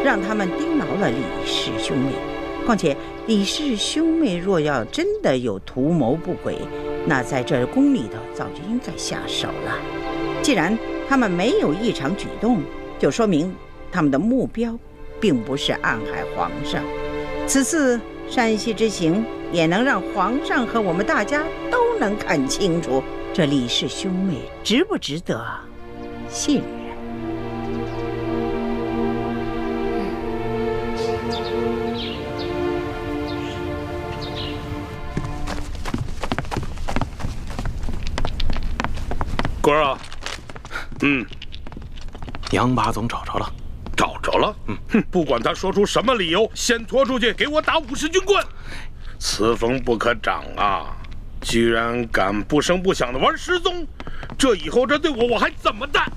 让他们盯牢了李氏兄妹。况且李氏兄妹若要真的有图谋不轨，那在这宫里头早就应该下手了。既然他们没有异常举动，就说明他们的目标并不是暗害皇上。此次山西之行也能让皇上和我们大家都能看清楚，这李氏兄妹值不值得信任。官儿啊，杨八总找着了，找着了。不管他说出什么理由，先拖出去给我打50军棍。此风不可长啊！居然敢不声不响的玩失踪，这以后这对我还怎么办？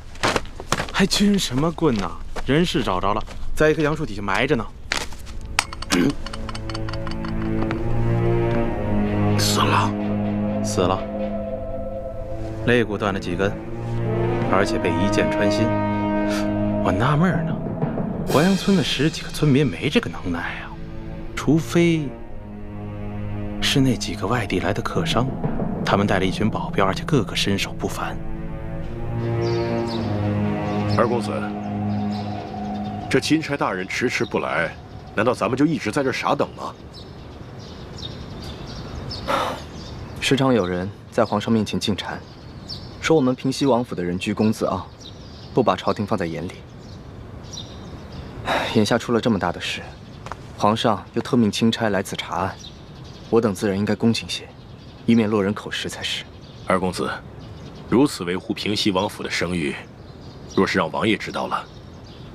还军什么棍呢？人是找着了，在一棵杨树底下埋着呢。死了，死了。肋骨断了几根，而且被一箭穿心。我纳闷呢，淮阳村的10几个村民没这个能耐啊，除非是那几个外地来的客商，他们带了一群保镖，而且个个身手不凡。二公子，这钦差大人迟迟不来，难道咱们就一直在这傻等吗？时常有人在皇上面前进谗，说我们平西王府的人居功自傲，不把朝廷放在眼里。眼下出了这么大的事，皇上又特命钦差来此查案，我等自然应该恭敬些，以免落人口实才是。二公子，如此维护平西王府的声誉，若是让王爷知道了，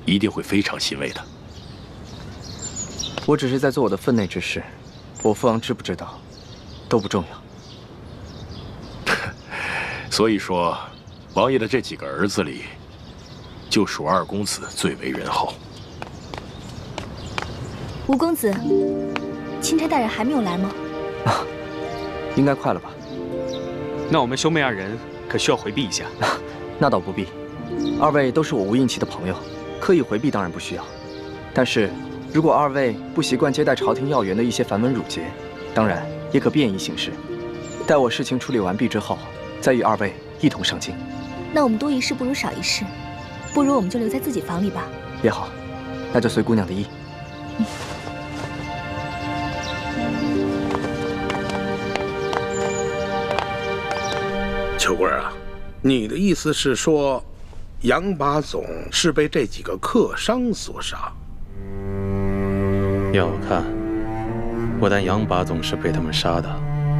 一定会非常欣慰的。我只是在做我的分内之事，我父王知不知道，都不重要。所以说，王爷的这几个儿子里，就属二公子最为人后。吴公子，钦差大人还没有来吗？应该快了吧？那我们兄妹二人可需要回避一下。那倒不必，二位都是我无应期的朋友，刻意回避当然不需要。但是，如果二位不习惯接待朝廷要员的一些繁文缛节，当然也可便宜行事。待我事情处理完毕之后，再与二位一同上京。那我们多一事不如少一事，不如我们就留在自己房里吧。也好，那就随姑娘的意。秋贵啊，你的意思是说，杨把总是被这几个客商所杀？要我看，不但杨把总是被他们杀的，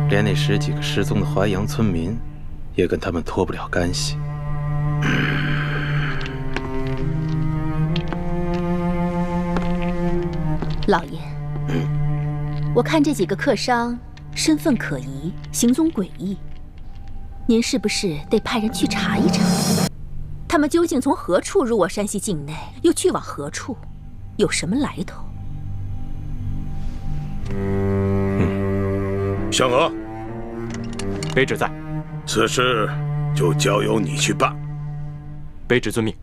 连那10几个失踪的淮阳村民，也跟他们脱不了干系。老爷，我看这几个客商身份可疑，行踪诡异，您是不是得派人去查一查，他们究竟从何处入我山西境内，又去往何处，有什么来头？香娥，卑职在。此事就交由你去办。卑职遵命。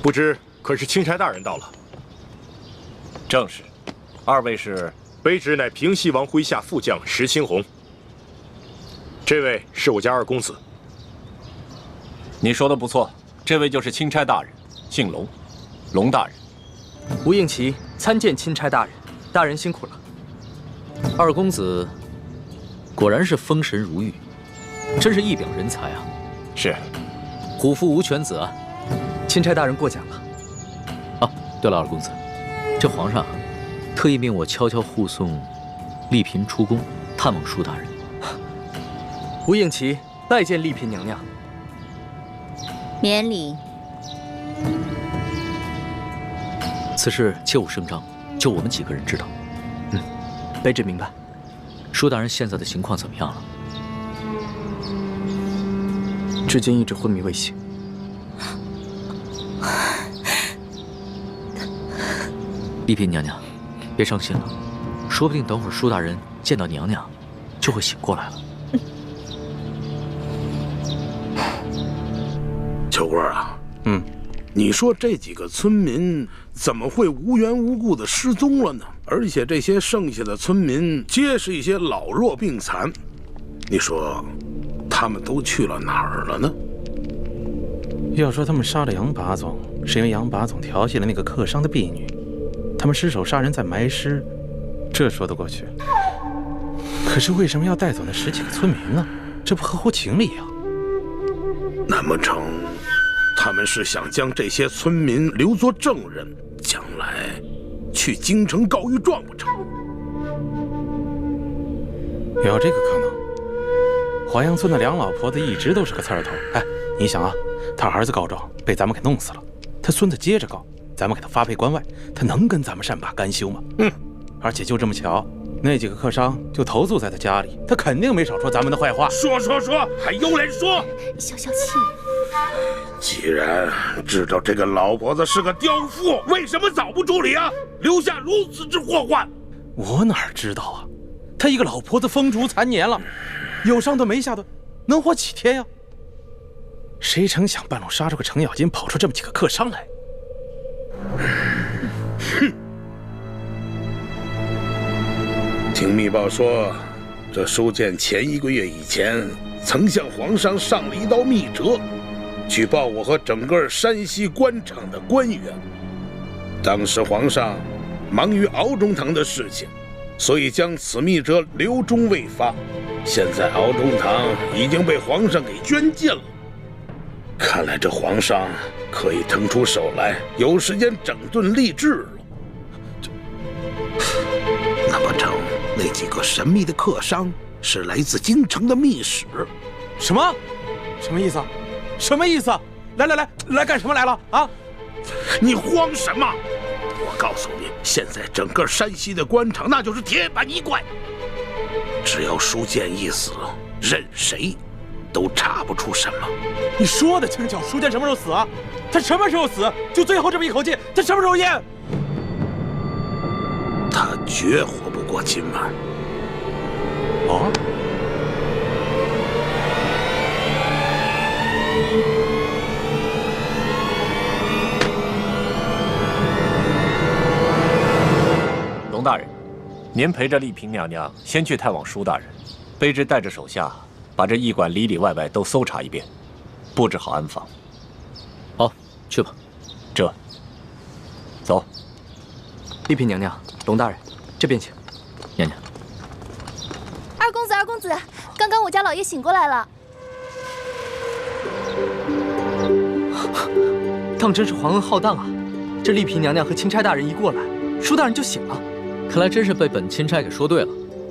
不知可是钦差大人到了？正是。2位是？卑职乃平西王麾下副将石青红。这位是我家2公子。你说的不错，这位就是钦差大人，姓龙，龙大人。吴应奇参见钦差大人，大人辛苦了。2公子果然是风神如玉，真是一表人才啊！是，虎父无犬子啊！钦差大人过奖了。啊，对了，2公子，这皇上特意命我悄悄护送丽嫔出宫探望舒大人。吴应奇拜见丽嫔娘娘。免礼。此事切勿声张，就我们几个人知道。卑职明白。舒大人现在的情况怎么样了？至今一直昏迷未醒。丽嫔娘娘，别伤心了，说不定等会儿舒大人见到娘娘，就会醒过来了。秋贵啊，你说这几个村民怎么会无缘无故的失踪了呢？而且这些剩下的村民皆是一些老弱病残，你说他们都去了哪儿了呢？要说他们杀了杨把总，是因为杨把总调戏了那个客商的婢女，他们失手杀人再埋尸，这说得过去。可是为什么要带走那10几个村民呢？这不合乎情理啊！难不成他们是想将这些村民留作证人，将来去京城告御状不成？有这个可能。淮阳村的梁老婆子一直都是个刺儿头。哎，你想啊，他儿子告状被咱们给弄死了，他孙子接着告，咱们给他发配关外，他能跟咱们善罢甘休吗？而且就这么巧，那几个客商就投宿在他家里，他肯定没少说咱们的坏话。说，还有脸说？消消气。既然知道这个老婆子是个刁妇，为什么早不处理啊？留下如此之祸患？我哪知道啊？他一个老婆子风烛残年了，有上顿没下顿，能活几天呀？谁成想半路杀出个程咬金，跑出这么几个客商来。听密报说，这书建前1个月以前曾向皇上上了一道密折，举报我和整个山西官场的官员。当时皇上忙于敖中堂的事情，所以将此密折留中未发。现在敖中堂已经被皇上给捐尽了，看来这皇上可以腾出手来，有时间整顿吏治了。那不成那几个神秘的客商是来自京城的密使。什么？什么意思？什么意思？来干什么来了啊？你慌什么？我告诉你，现在整个山西的官场那就是铁板一块，只要书建一死，任谁都查不出什么。你说的轻巧，书建什么时候死啊？他什么时候死？就最后这么一口气，他什么时候咽？他绝活不过今晚。哦。龙大人，您陪着丽嫔娘娘先去探望舒大人，卑职带着手下把这驿馆里里外外都搜查一遍，布置好安防。好，去吧。这，走。丽嫔娘娘，龙大人，这边请。娘娘，二公子，二公子，刚刚我家老爷醒过来了。当真是皇恩浩荡啊！这丽嫔娘娘和钦差大人一过来，舒大人就醒了。看来真是被本钦差给说对了，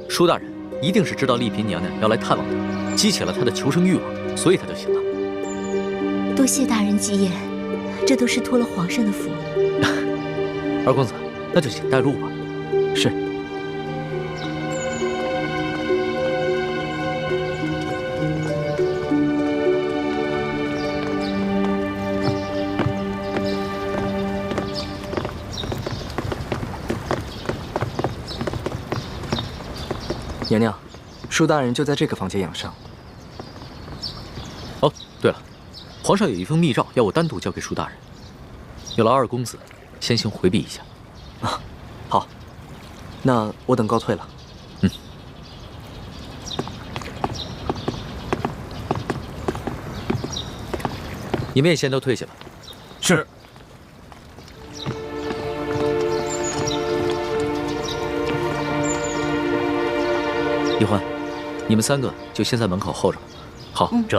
舒大人一定是知道丽嫔娘娘要来探望他，激起了他的求生欲望，所以他就醒了。多谢大人吉言，这都是托了皇上的福。二公子，那就请带路吧。是。娘娘，舒大人就在这个房间养伤。哦，对了，皇上有一封密诏要我单独交给舒大人，有劳二公子先行回避一下。啊，好，那我等告退了。嗯。你们也先都退下吧。是。一欢，你们三个就先在门口候着吧。好，这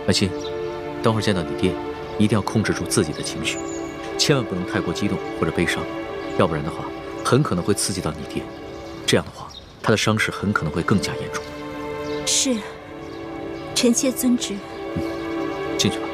婉欣，等会儿见到你爹，一定要控制住自己的情绪，千万不能太过激动或者悲伤，要不然的话，很可能会刺激到你爹。这样的话，他的伤势很可能会更加严重。是，臣妾遵旨。进去吧。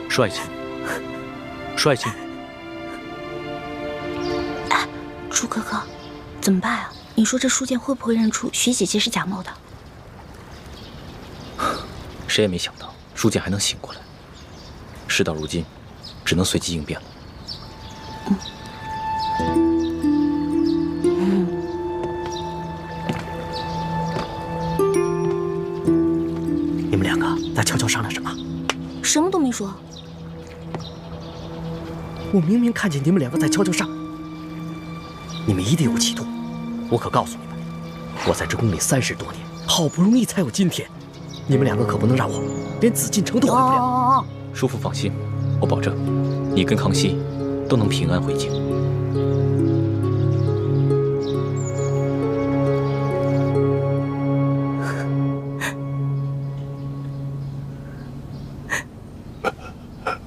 舒爱卿，舒爱卿，舒哥哥，怎么办啊？你说这书剑会不会认出徐姐姐是假冒的？谁也没想到书剑还能醒过来。事到如今，只能随机应变了。你们两个在悄悄商量什么？什么都没说。我明明看见你们两个在悄悄商量。你们一定有企图，我可告诉你们，我在这宫里30多年，好不容易才有今天，你们两个可不能让我连紫禁城都回不了。叔父放心，我保证，你跟康熙都能平安回京。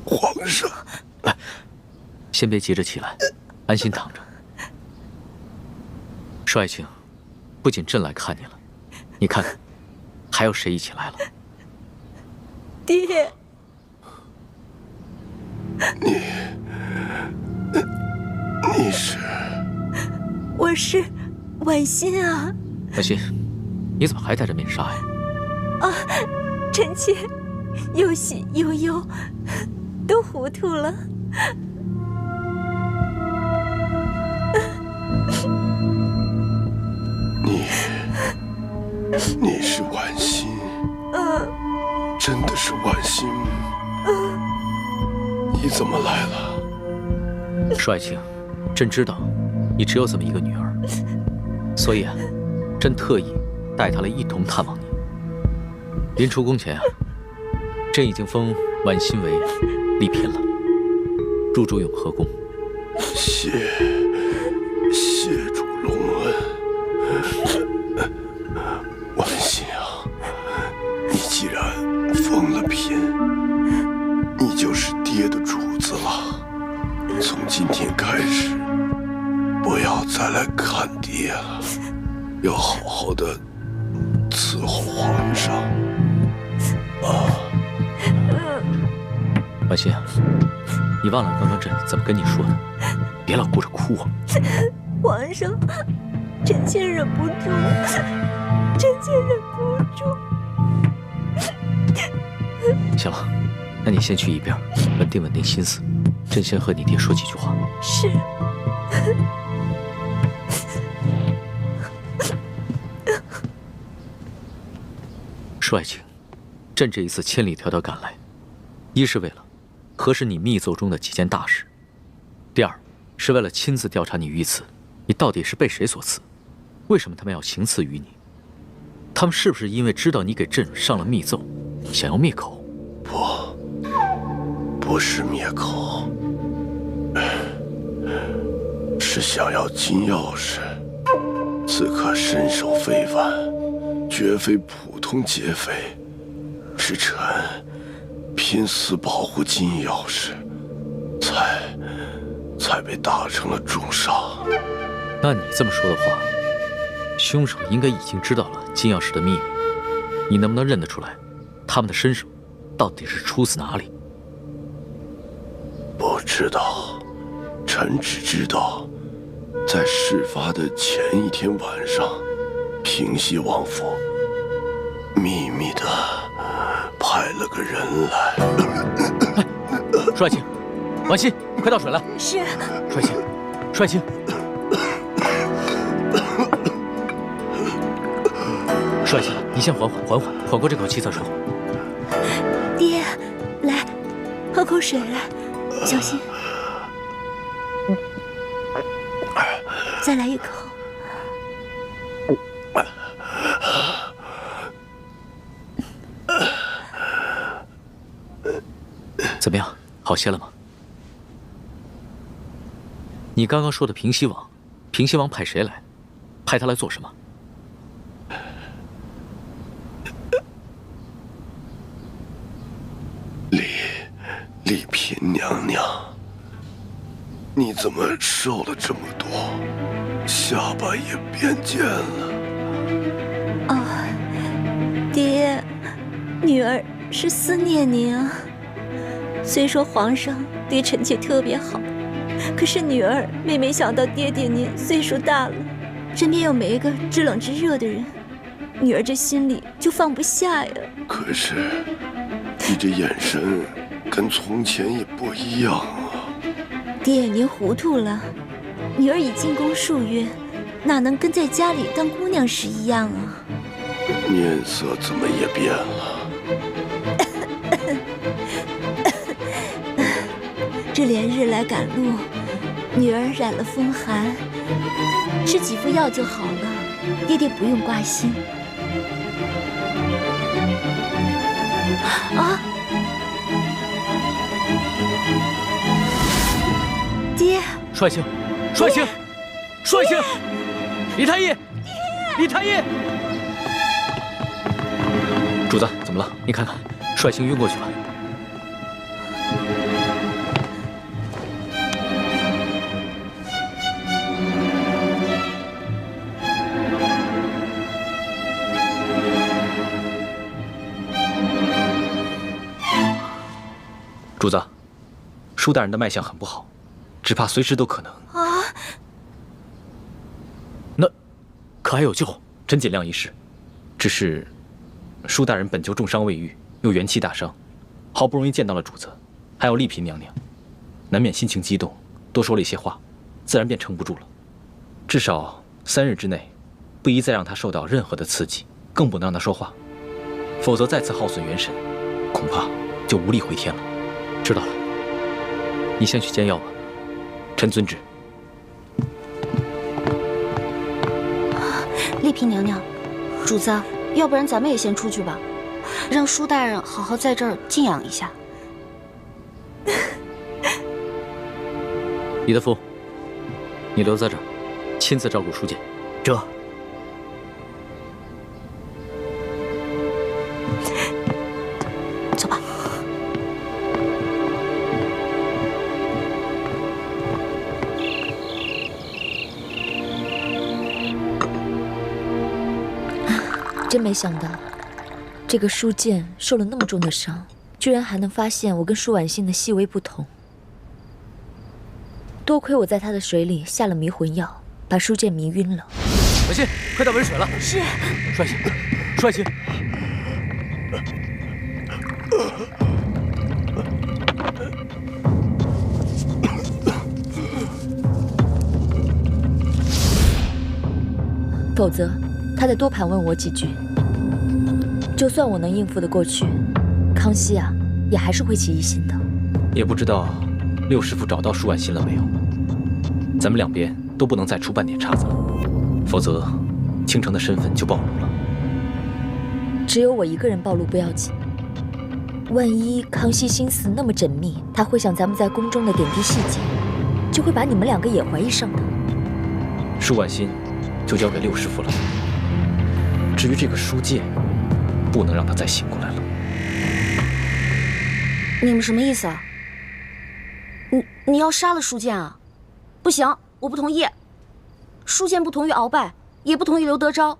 皇上，先别急着起来，安心躺着。舒爱卿，不仅朕来看你了，你看看，还有谁一起来了？爹，你是？我是婉欣啊。婉欣，你怎么还戴着面纱呀？啊，臣妾有喜有忧，都糊涂了。你是婉欣？真的是婉欣？你怎么来了？舒爱卿，朕知道你只有这么一个女儿，所以啊，朕特意带她来一同探望你。临出宫前啊，朕已经封婉欣为丽嫔了，入主永和宫。谢主隆恩。婉欣啊，要好好的伺候皇上。婉心，你忘了刚刚朕怎么跟你说的？别老顾着哭啊！皇上，臣妾忍不住，臣妾忍不住。行了，那你先去一边，稳定稳定心思。朕先和你爹说几句话。是。说爱卿，朕这一次千里迢迢赶来，一是为了核实你密奏中的几件大事，第二是为了亲自调查你遇刺，你到底是被谁所刺？为什么他们要行刺于你？他们是不是因为知道你给朕上了密奏，想要灭口？不是灭口，是想要金钥匙。此刻身手非凡，绝非普通劫匪，是臣拼死保护金钥匙，才被打成了重伤。那你这么说的话，凶手应该已经知道了金钥匙的秘密。你能不能认得出来，他们的身手到底是出自哪里？不知道，臣只知道，在事发的前一天晚上，平西王府秘密的派了个人来。舒爱卿，婉心，快倒水来。是。舒爱卿，舒爱卿。舒爱卿，你先缓过这口气再说。爹，来，喝口水来，小心。再来一口。怎么样，好些了吗？你刚刚说的平西王，平西王派谁来？派他来做什么？丽嫔娘娘，你怎么瘦了这么多，下巴也变尖了？爹，女儿是思念您啊。虽说皇上对臣妾特别好，可是女儿每每想到爹爹您岁数大了，身边又没一个知冷知热的人，女儿这心里就放不下呀。可是你这眼神跟从前也不一样啊。爹，您糊涂了，女儿已进宫数月，哪能跟在家里当姑娘时一样啊？面色怎么也变了？这连日来赶路，女儿染了风寒，吃几副药就好了，爹爹不用挂心。啊！爹！舒爱卿，舒爱卿，舒爱卿，李太医，李太医，主子怎么了？你看看，舒爱卿晕过去了。主子，舒大人的脉象很不好，只怕随时都可能。啊！那可还有救？朕尽量一试。只是舒大人本就重伤未愈，又元气大伤，好不容易见到了主子，还有丽嫔娘娘，难免心情激动，多说了一些话，自然便撑不住了。至少3日之内，不宜再让他受到任何的刺激，更不能让他说话，否则再次耗损元神，恐怕就无力回天了。知道了，你先去煎药吧。臣遵旨。丽嫔娘娘，主子，要不然咱们也先出去吧，让舒大人好好在这儿静养一下。李德福，你留在这儿，亲自照顾舒剑。这。走吧。真没想到，这个书剑受了那么重的伤，居然还能发现我跟舒婉欣的细微不同。多亏我在他的水里下了迷魂药，把书剑迷晕了。婉欣，快到温水了。是。舒婉欣，舒婉欣。否则，他再多盘问我几句，就算我能应付得过去，康熙啊，也还是会起疑心的。也不知道六师傅找到舒婉欣了没有？咱们两边都不能再出半点岔子了，否则倾城的身份就暴露了。只有我一个人暴露不要紧，万一康熙心思那么缜密，他会想咱们在宫中的点滴细节，就会把你们两个也怀疑上的。舒婉欣就交给六师傅了。至于这个书剑，不能让他再醒过来了。你们什么意思啊？你要杀了书剑啊？不行，我不同意。书剑不同于鳌拜，也不同于刘德昭。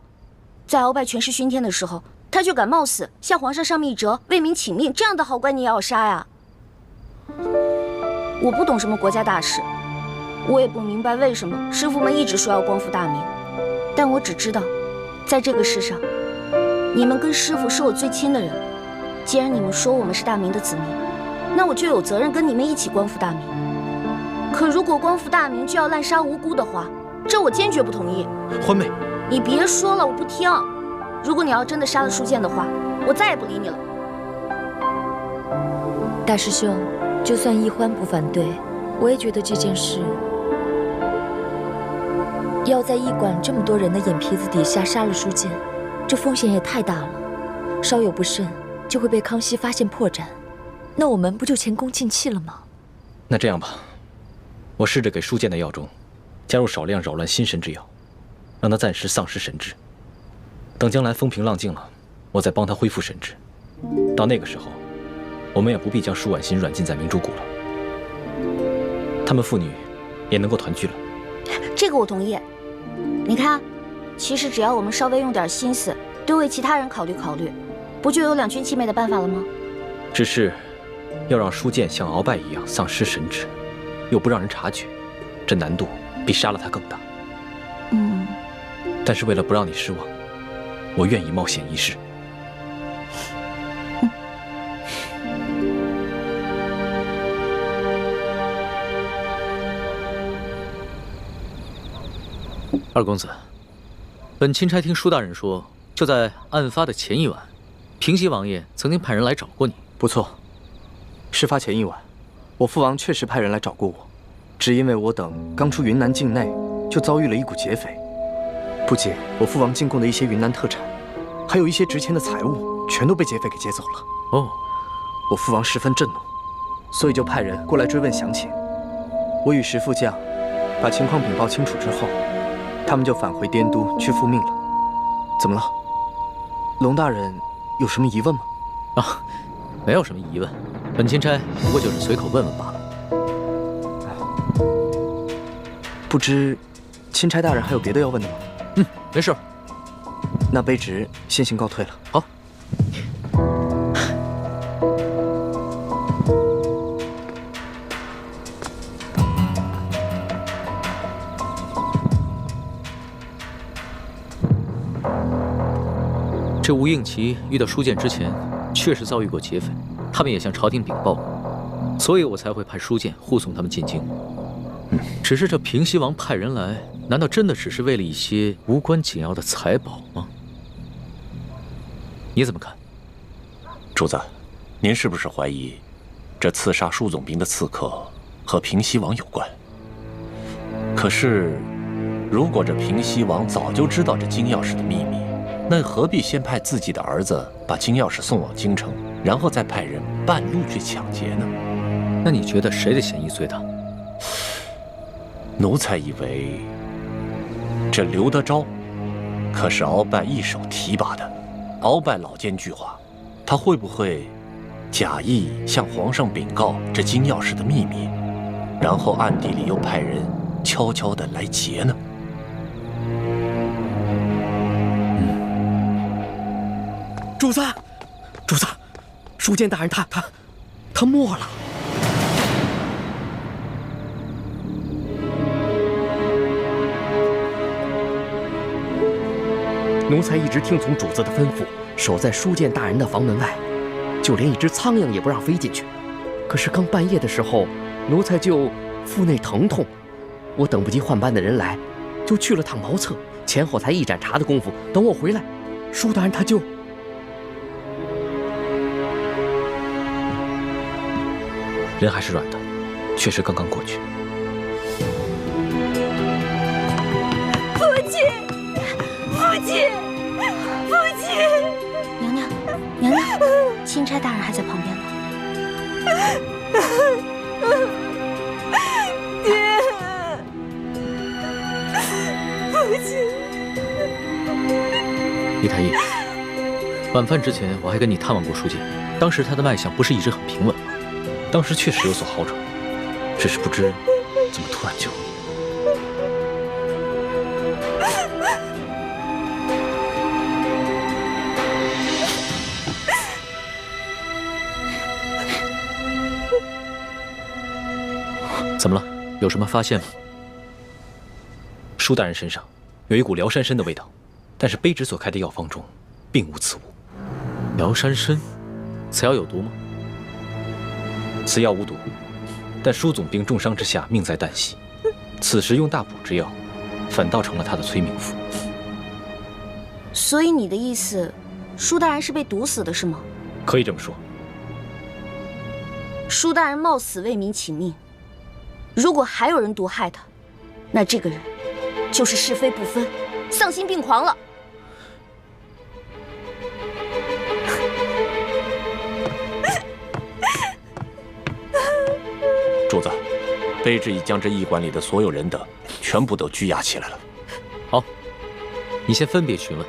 在鳌拜权势熏天的时候，他却敢冒死向皇上上密折，为民请命，这样的好官你也要杀呀？我不懂什么国家大事，我也不明白为什么师傅们一直说要光复大明，但我只知道，在这个世上，你们跟师傅是我最亲的人。既然你们说我们是大明的子民，那我就有责任跟你们一起光复大明。可如果光复大明就要滥杀无辜的话，这我坚决不同意。欢妹，你别说了，我不听。如果你要真的杀了书剑的话，我再也不理你了。大师兄，就算易欢不反对，我也觉得这件事要在驿馆这么多人的眼皮子底下杀了书剑，这风险也太大了，稍有不慎就会被康熙发现破绽，那我们不就前功尽弃了吗？那这样吧，我试着给书剑的药中加入少量扰乱心神之药，让他暂时丧失神智。等将来风平浪静了，我再帮他恢复神智。到那个时候，我们也不必将舒婉欣软禁在明珠谷了，他们父女也能够团聚了。这个我同意。你看，其实只要我们稍微用点心思，多为其他人考虑考虑，不就有两全其美的办法了吗？只是要让书剑像鳌拜一样丧失神智，又不让人察觉，这难度比杀了他更大。但是为了不让你失望，我愿意冒险一试。二公子，本钦差听舒大人说，就在案发的前一晚，平西王爷曾经派人来找过你。不错，事发前一晚，我父王确实派人来找过我，只因为我等刚出云南境内，就遭遇了一股劫匪。不仅我父王进贡的一些云南特产，还有一些值钱的财物，全都被劫匪给劫走了。哦，我父王十分震怒，所以就派人过来追问详情。我与石副将把情况禀报清楚之后，他们就返回滇都去复命了。怎么了？龙大人有什么疑问吗？啊，没有什么疑问，本钦差不过就是随口问问罢了。不知钦差大人还有别的要问的吗？没事。那卑职先行告退了。好。这吴应奇遇到书剑之前，确实遭遇过劫匪，他们也向朝廷禀报过，所以我才会派书剑护送他们进京。只是这平西王派人来，难道真的只是为了一些无关紧要的财宝吗？你怎么看？主子，您是不是怀疑这刺杀舒总兵的刺客和平西王有关？可是，如果这平西王早就知道这金钥匙的秘密，那何必先派自己的儿子把金钥匙送往京城，然后再派人半路去抢劫呢？那你觉得谁的嫌疑最大？奴才以为，这刘德昭可是鳌拜一手提拔的，鳌拜老奸巨猾，他会不会假意向皇上禀告这金钥匙的秘密，然后暗地里又派人悄悄地来劫呢？主子，主子，书剑大人他没了。奴才一直听从主子的吩咐，守在书剑大人的房门外，就连一只苍蝇也不让飞进去。可是刚半夜的时候，奴才就腹内疼痛，我等不及换班的人来，就去了趟茅厕，前后才一盏茶的功夫。等我回来，舒大人他就……人还是软的，确实刚刚过去。父亲，父亲，父亲！娘娘，娘娘，钦差大人还在旁边呢。爹，父亲。李太医，晚饭之前我还跟你探望过书剑，当时他的脉象不是一直很平稳，当时确实有所好转，只是不知怎么突然就……怎么了？有什么发现吗？舒大人身上有一股辽山参的味道，但是卑职所开的药方中并无此物。辽山参，此药有毒吗？此药无毒，但舒总兵重伤之下命在旦夕，此时用大补之药，反倒成了他的催命符。所以你的意思，舒大人是被毒死的，是吗？可以这么说。舒大人冒死为民请命，如果还有人毒害他，那这个人就是是非不分、丧心病狂了。主子，卑职已将这驿馆里的所有人等全部都拘押起来了。好，你先分别询问，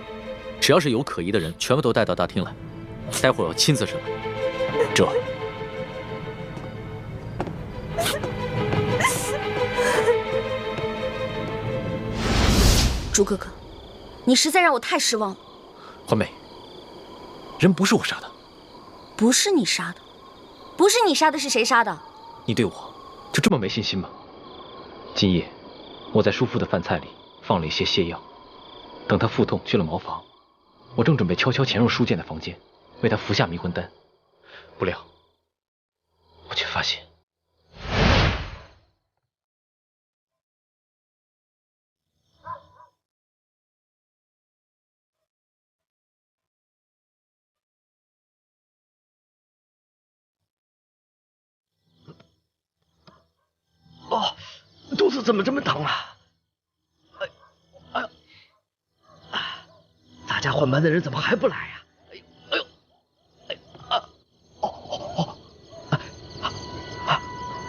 只要是有可疑的人，全部都带到大厅来，待会儿我亲自审问。这。朱哥哥，你实在让我太失望了。欢梅，人不是我杀的。不是你杀的，不是你杀的，是谁杀的？你对我就这么没信心吗？今夜我在叔父的饭菜里放了一些泻药，等他腹痛去了茅房，我正准备悄悄潜入书剑的房间，为他服下迷魂丹，不料我却发现。哦，肚子怎么这么疼啊？哎呦，大家换班的人怎么还不来呀？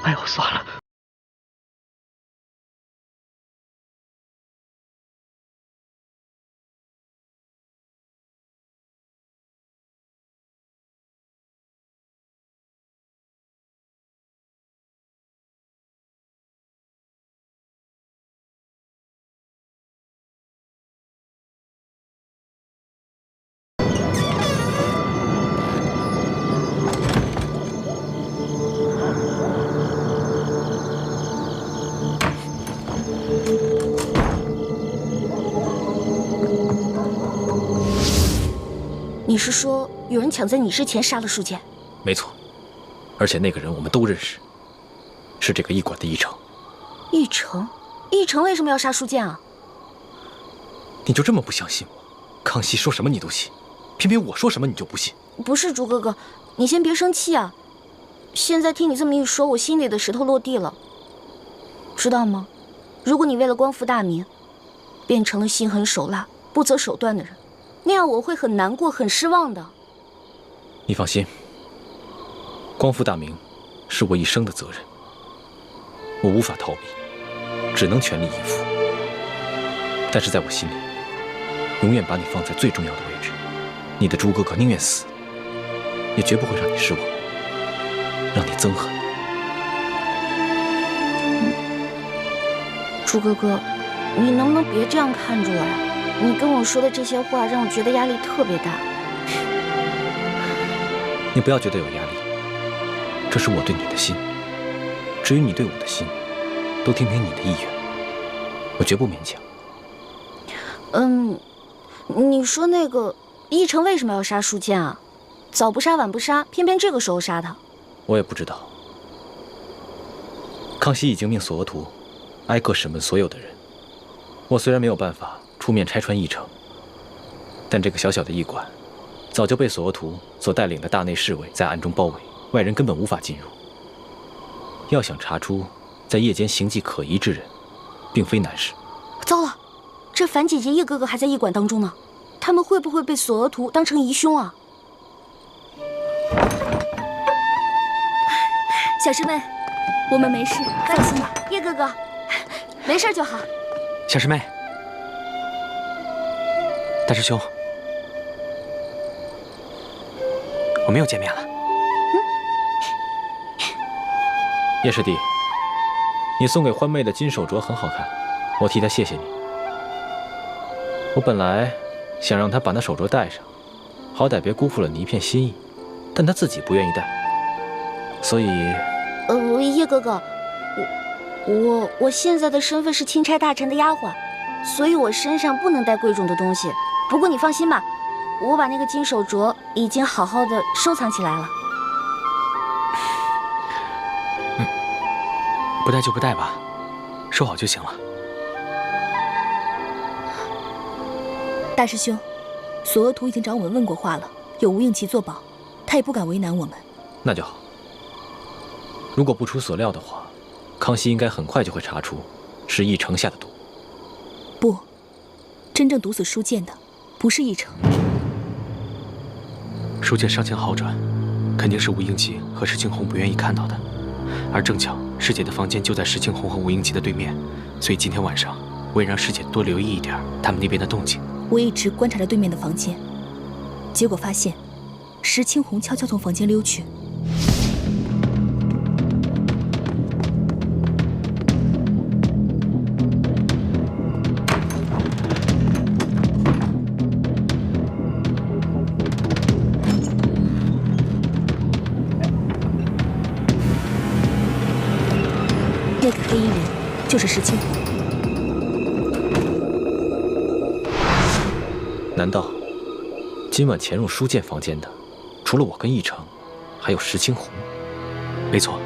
哎呦，算了。你是说有人抢在你之前杀了舒剑？没错，而且那个人我们都认识，是这个驿馆的驿丞。驿丞？驿丞为什么要杀舒剑啊？你就这么不相信我？康熙说什么你都信，偏偏我说什么你就不信。不是朱哥哥，你先别生气啊。现在听你这么一说，我心里的石头落地了。知道吗？如果你为了光复大明，变成了心狠手辣、不择手段的人，那样我会很难过、很失望的。你放心，光复大明是我一生的责任，我无法逃避，只能全力以赴。但是在我心里，永远把你放在最重要的位置。你的朱哥哥宁愿死，也绝不会让你失望，让你憎恨。朱哥哥，你能不能别这样看着我呀？你跟我说的这些话让我觉得压力特别大。你不要觉得有压力，这是我对你的心。至于你对我的心，都听听你的意愿，我绝不勉强。你说那个奕成为什么要杀舒剑啊？早不杀晚不杀，偏偏这个时候杀他。我也不知道。康熙已经命索额图挨个审问所有的人。我虽然没有办法出面拆穿奕成，但这个小小的驿馆，早就被索额图所带领的大内侍卫在暗中包围，外人根本无法进入。要想查出在夜间行迹可疑之人，并非难事。糟了，这樊姐姐叶哥哥还在驿馆当中呢，他们会不会被索额图当成疑凶啊？小师妹，我们没事，放心吧。叶哥哥，没事就好。小师妹，大师兄，我们又见面了。叶师弟，你送给欢妹的金手镯很好看，我替她谢谢你。我本来想让她把那手镯戴上，好歹别辜负了你一片心意，但她自己不愿意戴，所以……叶哥哥，我现在的身份是钦差大臣的丫鬟，所以我身上不能带贵重的东西。不过你放心吧，我把那个金手镯已经好好的收藏起来了。不带就不带吧，收好就行了。大师兄，索额图已经找我们问过话了，有吴应奇作保，他也不敢为难我们。那就好。如果不出所料的话，康熙应该很快就会查出是奕成下的毒。不，真正毒死舒剑的不是奕成。舒剑伤情好转，肯定是吴应奇和石青红不愿意看到的。而正巧师姐的房间就在石青红和吴应奇的对面，所以今天晚上我也让师姐多留意一点他们那边的动静。我一直观察着对面的房间，结果发现石青红悄悄从房间溜去。那个黑衣人就是石青红。难道今晚潜入舒剑房间的，除了我跟奕成，还有石青红？没错。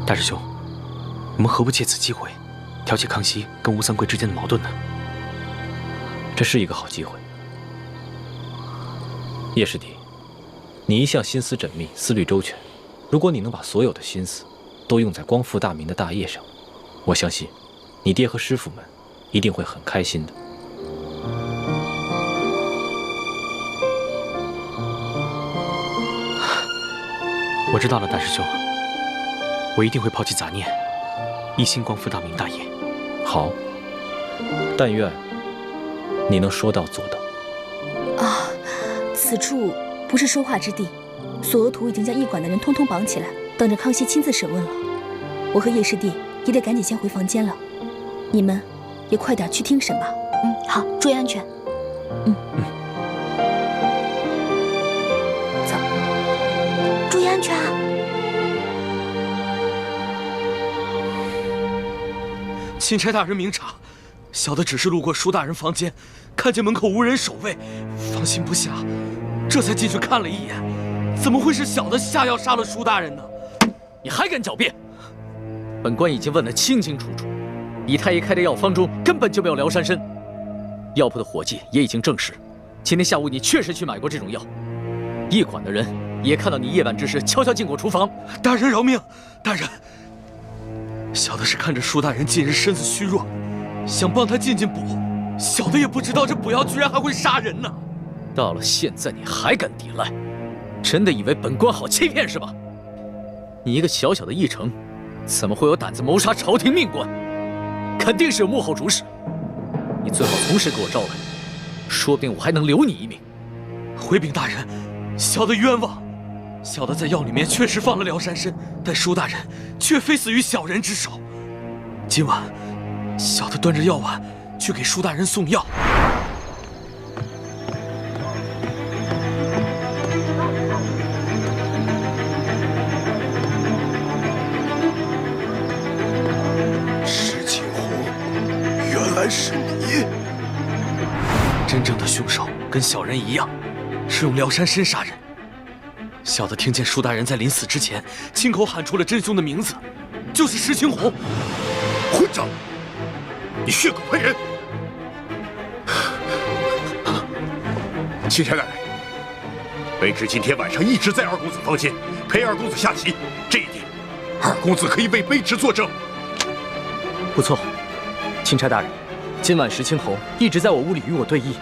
大师兄，我们何不借此机会，挑起康熙跟吴三桂之间的矛盾呢？这是一个好机会。叶师弟，你一向心思缜密，思虑周全，如果你能把所有的心思都用在光复大明的大业上，我相信你爹和师傅们一定会很开心的。我知道了，大师兄，我一定会抛弃杂念，一心光复大明大业。好，但愿你能说到做到。啊，此处不是说话之地。索额图已经将驿馆的人通通绑起来，等着康熙亲自审问了。我和叶师弟也得赶紧先回房间了，你们也快点去听审吧。好，注意安全。走，注意安全啊！钦差大人明察，小的只是路过舒大人房间，看见门口无人守卫，放心不下，这才进去看了一眼。怎么会是小的下药杀了舒大人呢？你还敢狡辩？本官已经问得清清楚楚，李太医开的药方中根本就没有疗山参。药铺的伙计也已经证实，今天下午你确实去买过这种药。驿馆的人也看到你夜半之时悄悄进过厨房。大人饶命！大人，小的是看着舒大人近日身子虚弱，想帮他进补，小的也不知道这补药居然还会杀人呢。到了现在你还敢抵赖，真的以为本官好欺骗是吧？你一个小小的驿丞，怎么会有胆子谋杀朝廷命官？肯定是有幕后主使。你最好从实给我招来，说不定我还能留你一命。回禀大人，小的冤枉。小的在药里面确实放了疗山参，但舒大人却非死于小人之手。今晚，小的端着药碗去给舒大人送药。跟小人一样，是用辽山参杀人。小的听见舒大人在临死之前亲口喊出了真凶的名字，就是石青红。混账！你血口喷人！钦差大人，卑职今天晚上一直在二公子房间陪二公子下棋，这一点，二公子可以为卑职作证。不错，钦差大人，今晚石青红一直在我屋里与我对弈，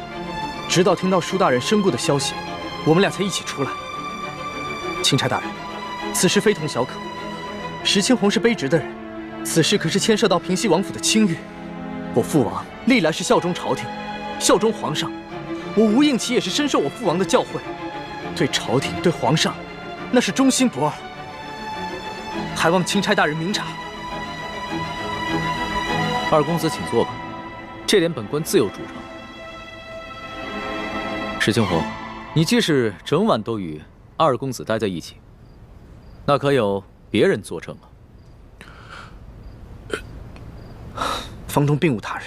直到听到舒大人身故的消息，我们俩才一起出来。钦差大人，此事非同小可。石青红是卑职的人，此事可是牵涉到平西王府的清誉。我父王历来是效忠朝廷，效忠皇上。我吴应奇也是深受我父王的教诲，对朝廷对皇上，那是忠心不二。还望钦差大人明察。二公子请坐吧，这点本官自有主张。石青红，你既是整晚都与二公子待在一起，那可有别人作证啊？房中并无他人。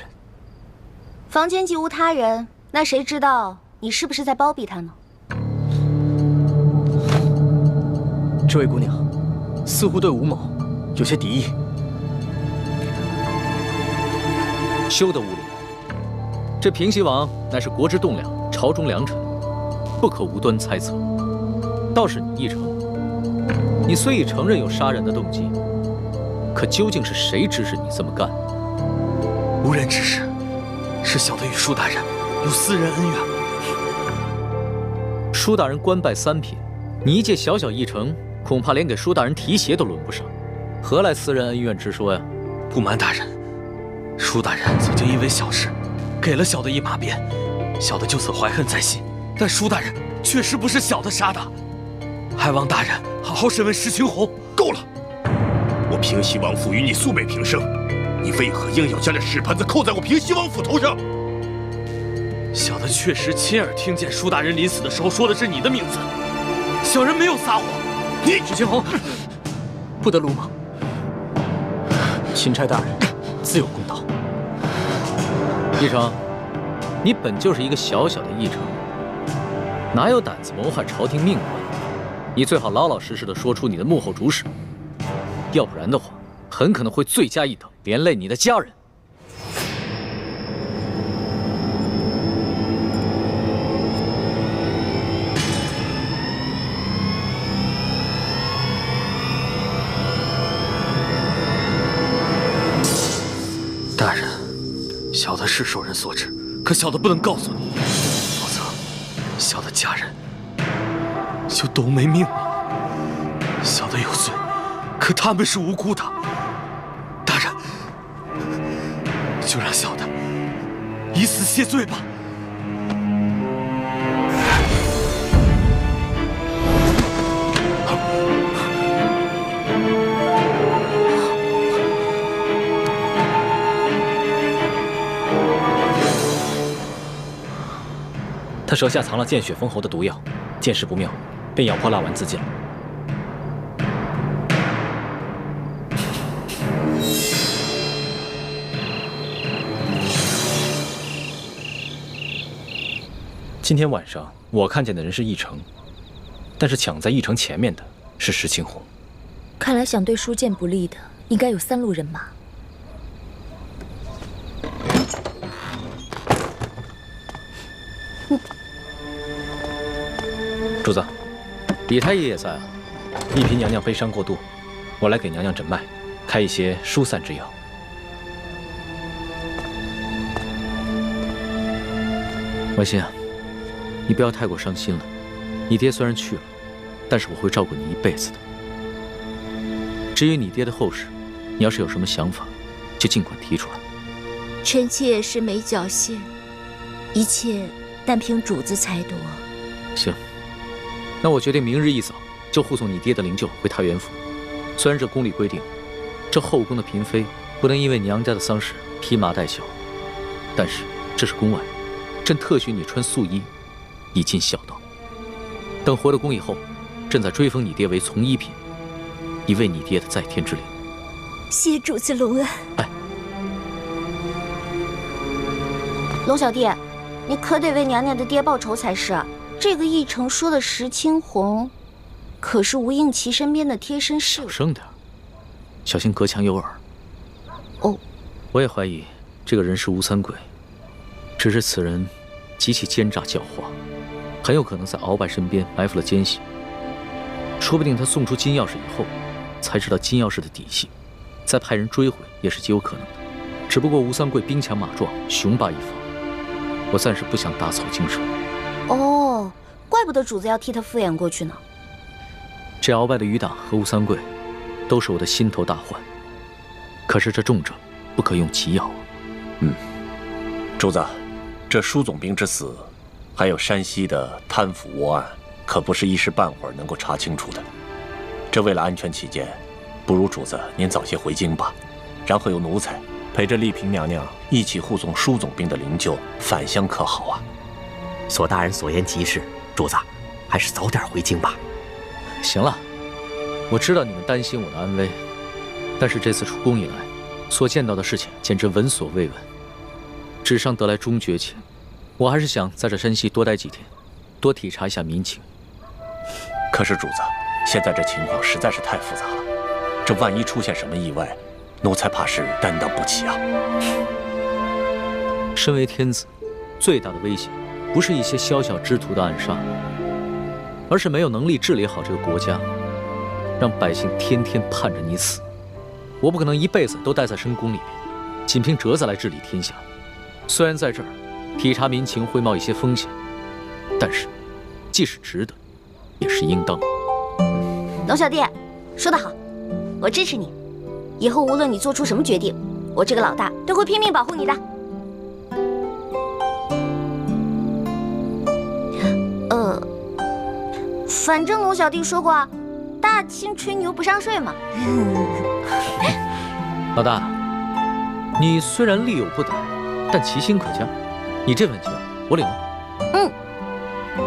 房间既无他人，那谁知道你是不是在包庇他呢？这位姑娘，似乎对吴某有些敌意。休得无礼！这平西王乃是国之栋梁，朝中良臣，不可无端猜测。倒是你奕成，你虽已承认有杀人的动机，可究竟是谁指使你这么干？无人指使，是小的与舒大人有私人恩怨。舒大人官拜3品，你一介小小议程，恐怕连给舒大人提鞋都轮不上，何来私人恩怨之说呀？不瞒大人，舒大人曾经因为小事给了小的一马鞭，小的就此怀恨在心。但舒大人确实不是小的杀的，还望大人好好审问石青红。够了！我平西王府与你素昧平生，你为何硬要将这屎盆子扣在我平西王府头上？小的确实亲耳听见舒大人临死的时候说的是你的名字，小人没有撒谎。你石青红，不得鲁莽。钦差大人自有公道。奕成，你本就是一个小小的议程，哪有胆子谋害朝廷命官？你最好老老实实的说出你的幕后主使，要不然的话，很可能会罪加一等，连累你的家人。大人，小的是受人所指，可小的不能告诉你，否则小的家人就都没命了。小的有罪，可他们是无辜的。大人，就让小的以死谢罪吧。他舌下藏了见血封喉的毒药，见势不妙，便咬破蜡丸自尽了。今天晚上我看见的人是奕成，但是抢在奕成前面的是石青红。看来想对舒剑不利的，应该有3路人马。主子，李太医也在啊。一嫔娘娘悲伤过度，我来给娘娘诊脉，开一些疏散之药。婉心啊，你不要太过伤心了。你爹虽然去了，但是我会照顾你一辈子的。至于你爹的后事，你要是有什么想法，就尽管提出来。臣妾是没侥幸，一切但凭主子裁夺。行。那我决定明日一早就护送你爹的灵柩回太原府。虽然这宫里规定，这后宫的嫔妃不能因为娘家的丧事披麻戴孝，但是这是宫外，朕特许你穿素衣，以尽孝道。等回了宫以后，朕再追封你爹为从一品，以慰你爹的在天之灵。谢主子隆恩。龙小弟，你可得为娘娘的爹报仇才是。这个议程说的石青红，可是吴应琪身边的贴身侍卫。小声点，小心隔墙有耳。哦，我也怀疑这个人是吴三桂，只是此人极其奸诈狡猾，很有可能在鳌拜身边埋伏了奸细。说不定他送出金钥匙以后，才知道金钥匙的底细，再派人追回也是极有可能的。只不过吴三桂兵强马壮，雄霸一方，我暂时不想打草惊蛇。哦，怪不得主子要替他敷衍过去呢。这鳌拜的余党和吴三桂，都是我的心头大患。可是这重症不可用奇药啊。主子，这舒总兵之死，还有山西的贪腐窝案，可不是一时半会儿能够查清楚的。这为了安全起见，不如主子您早些回京吧，然后由奴才陪着丽嫔娘娘一起护送舒总兵的灵柩返乡，可好啊？索大人所言极是，主子还是早点回京吧。行了，我知道你们担心我的安危，但是这次出宫以来，所见到的事情简直闻所未闻。纸上得来终觉前，我还是想在这山西多待几天，多体察一下民情。可是主子，现在这情况实在是太复杂了，这万一出现什么意外，奴才怕是担当不起啊。身为天子，最大的威胁不是一些宵小之徒的暗杀，而是没有能力治理好这个国家，让百姓天天盼着你死。我不可能一辈子都待在深宫里面，仅凭折子来治理天下。虽然在这儿体察民情会冒一些风险，但是既是值得，也是应当。龙小弟，说得好，我支持你。以后无论你做出什么决定，我这个老大都会拼命保护你的。反正龙小弟说过，大清吹牛不上税嘛。老大，你虽然力有不逮，但其心可嘉。你这份情，我领了。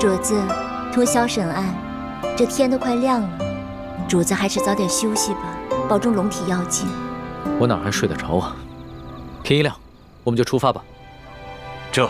主子，通宵审案，这天都快亮了，主子还是早点休息吧，保重龙体要紧。我哪还睡得着啊？天一亮，我们就出发吧。这。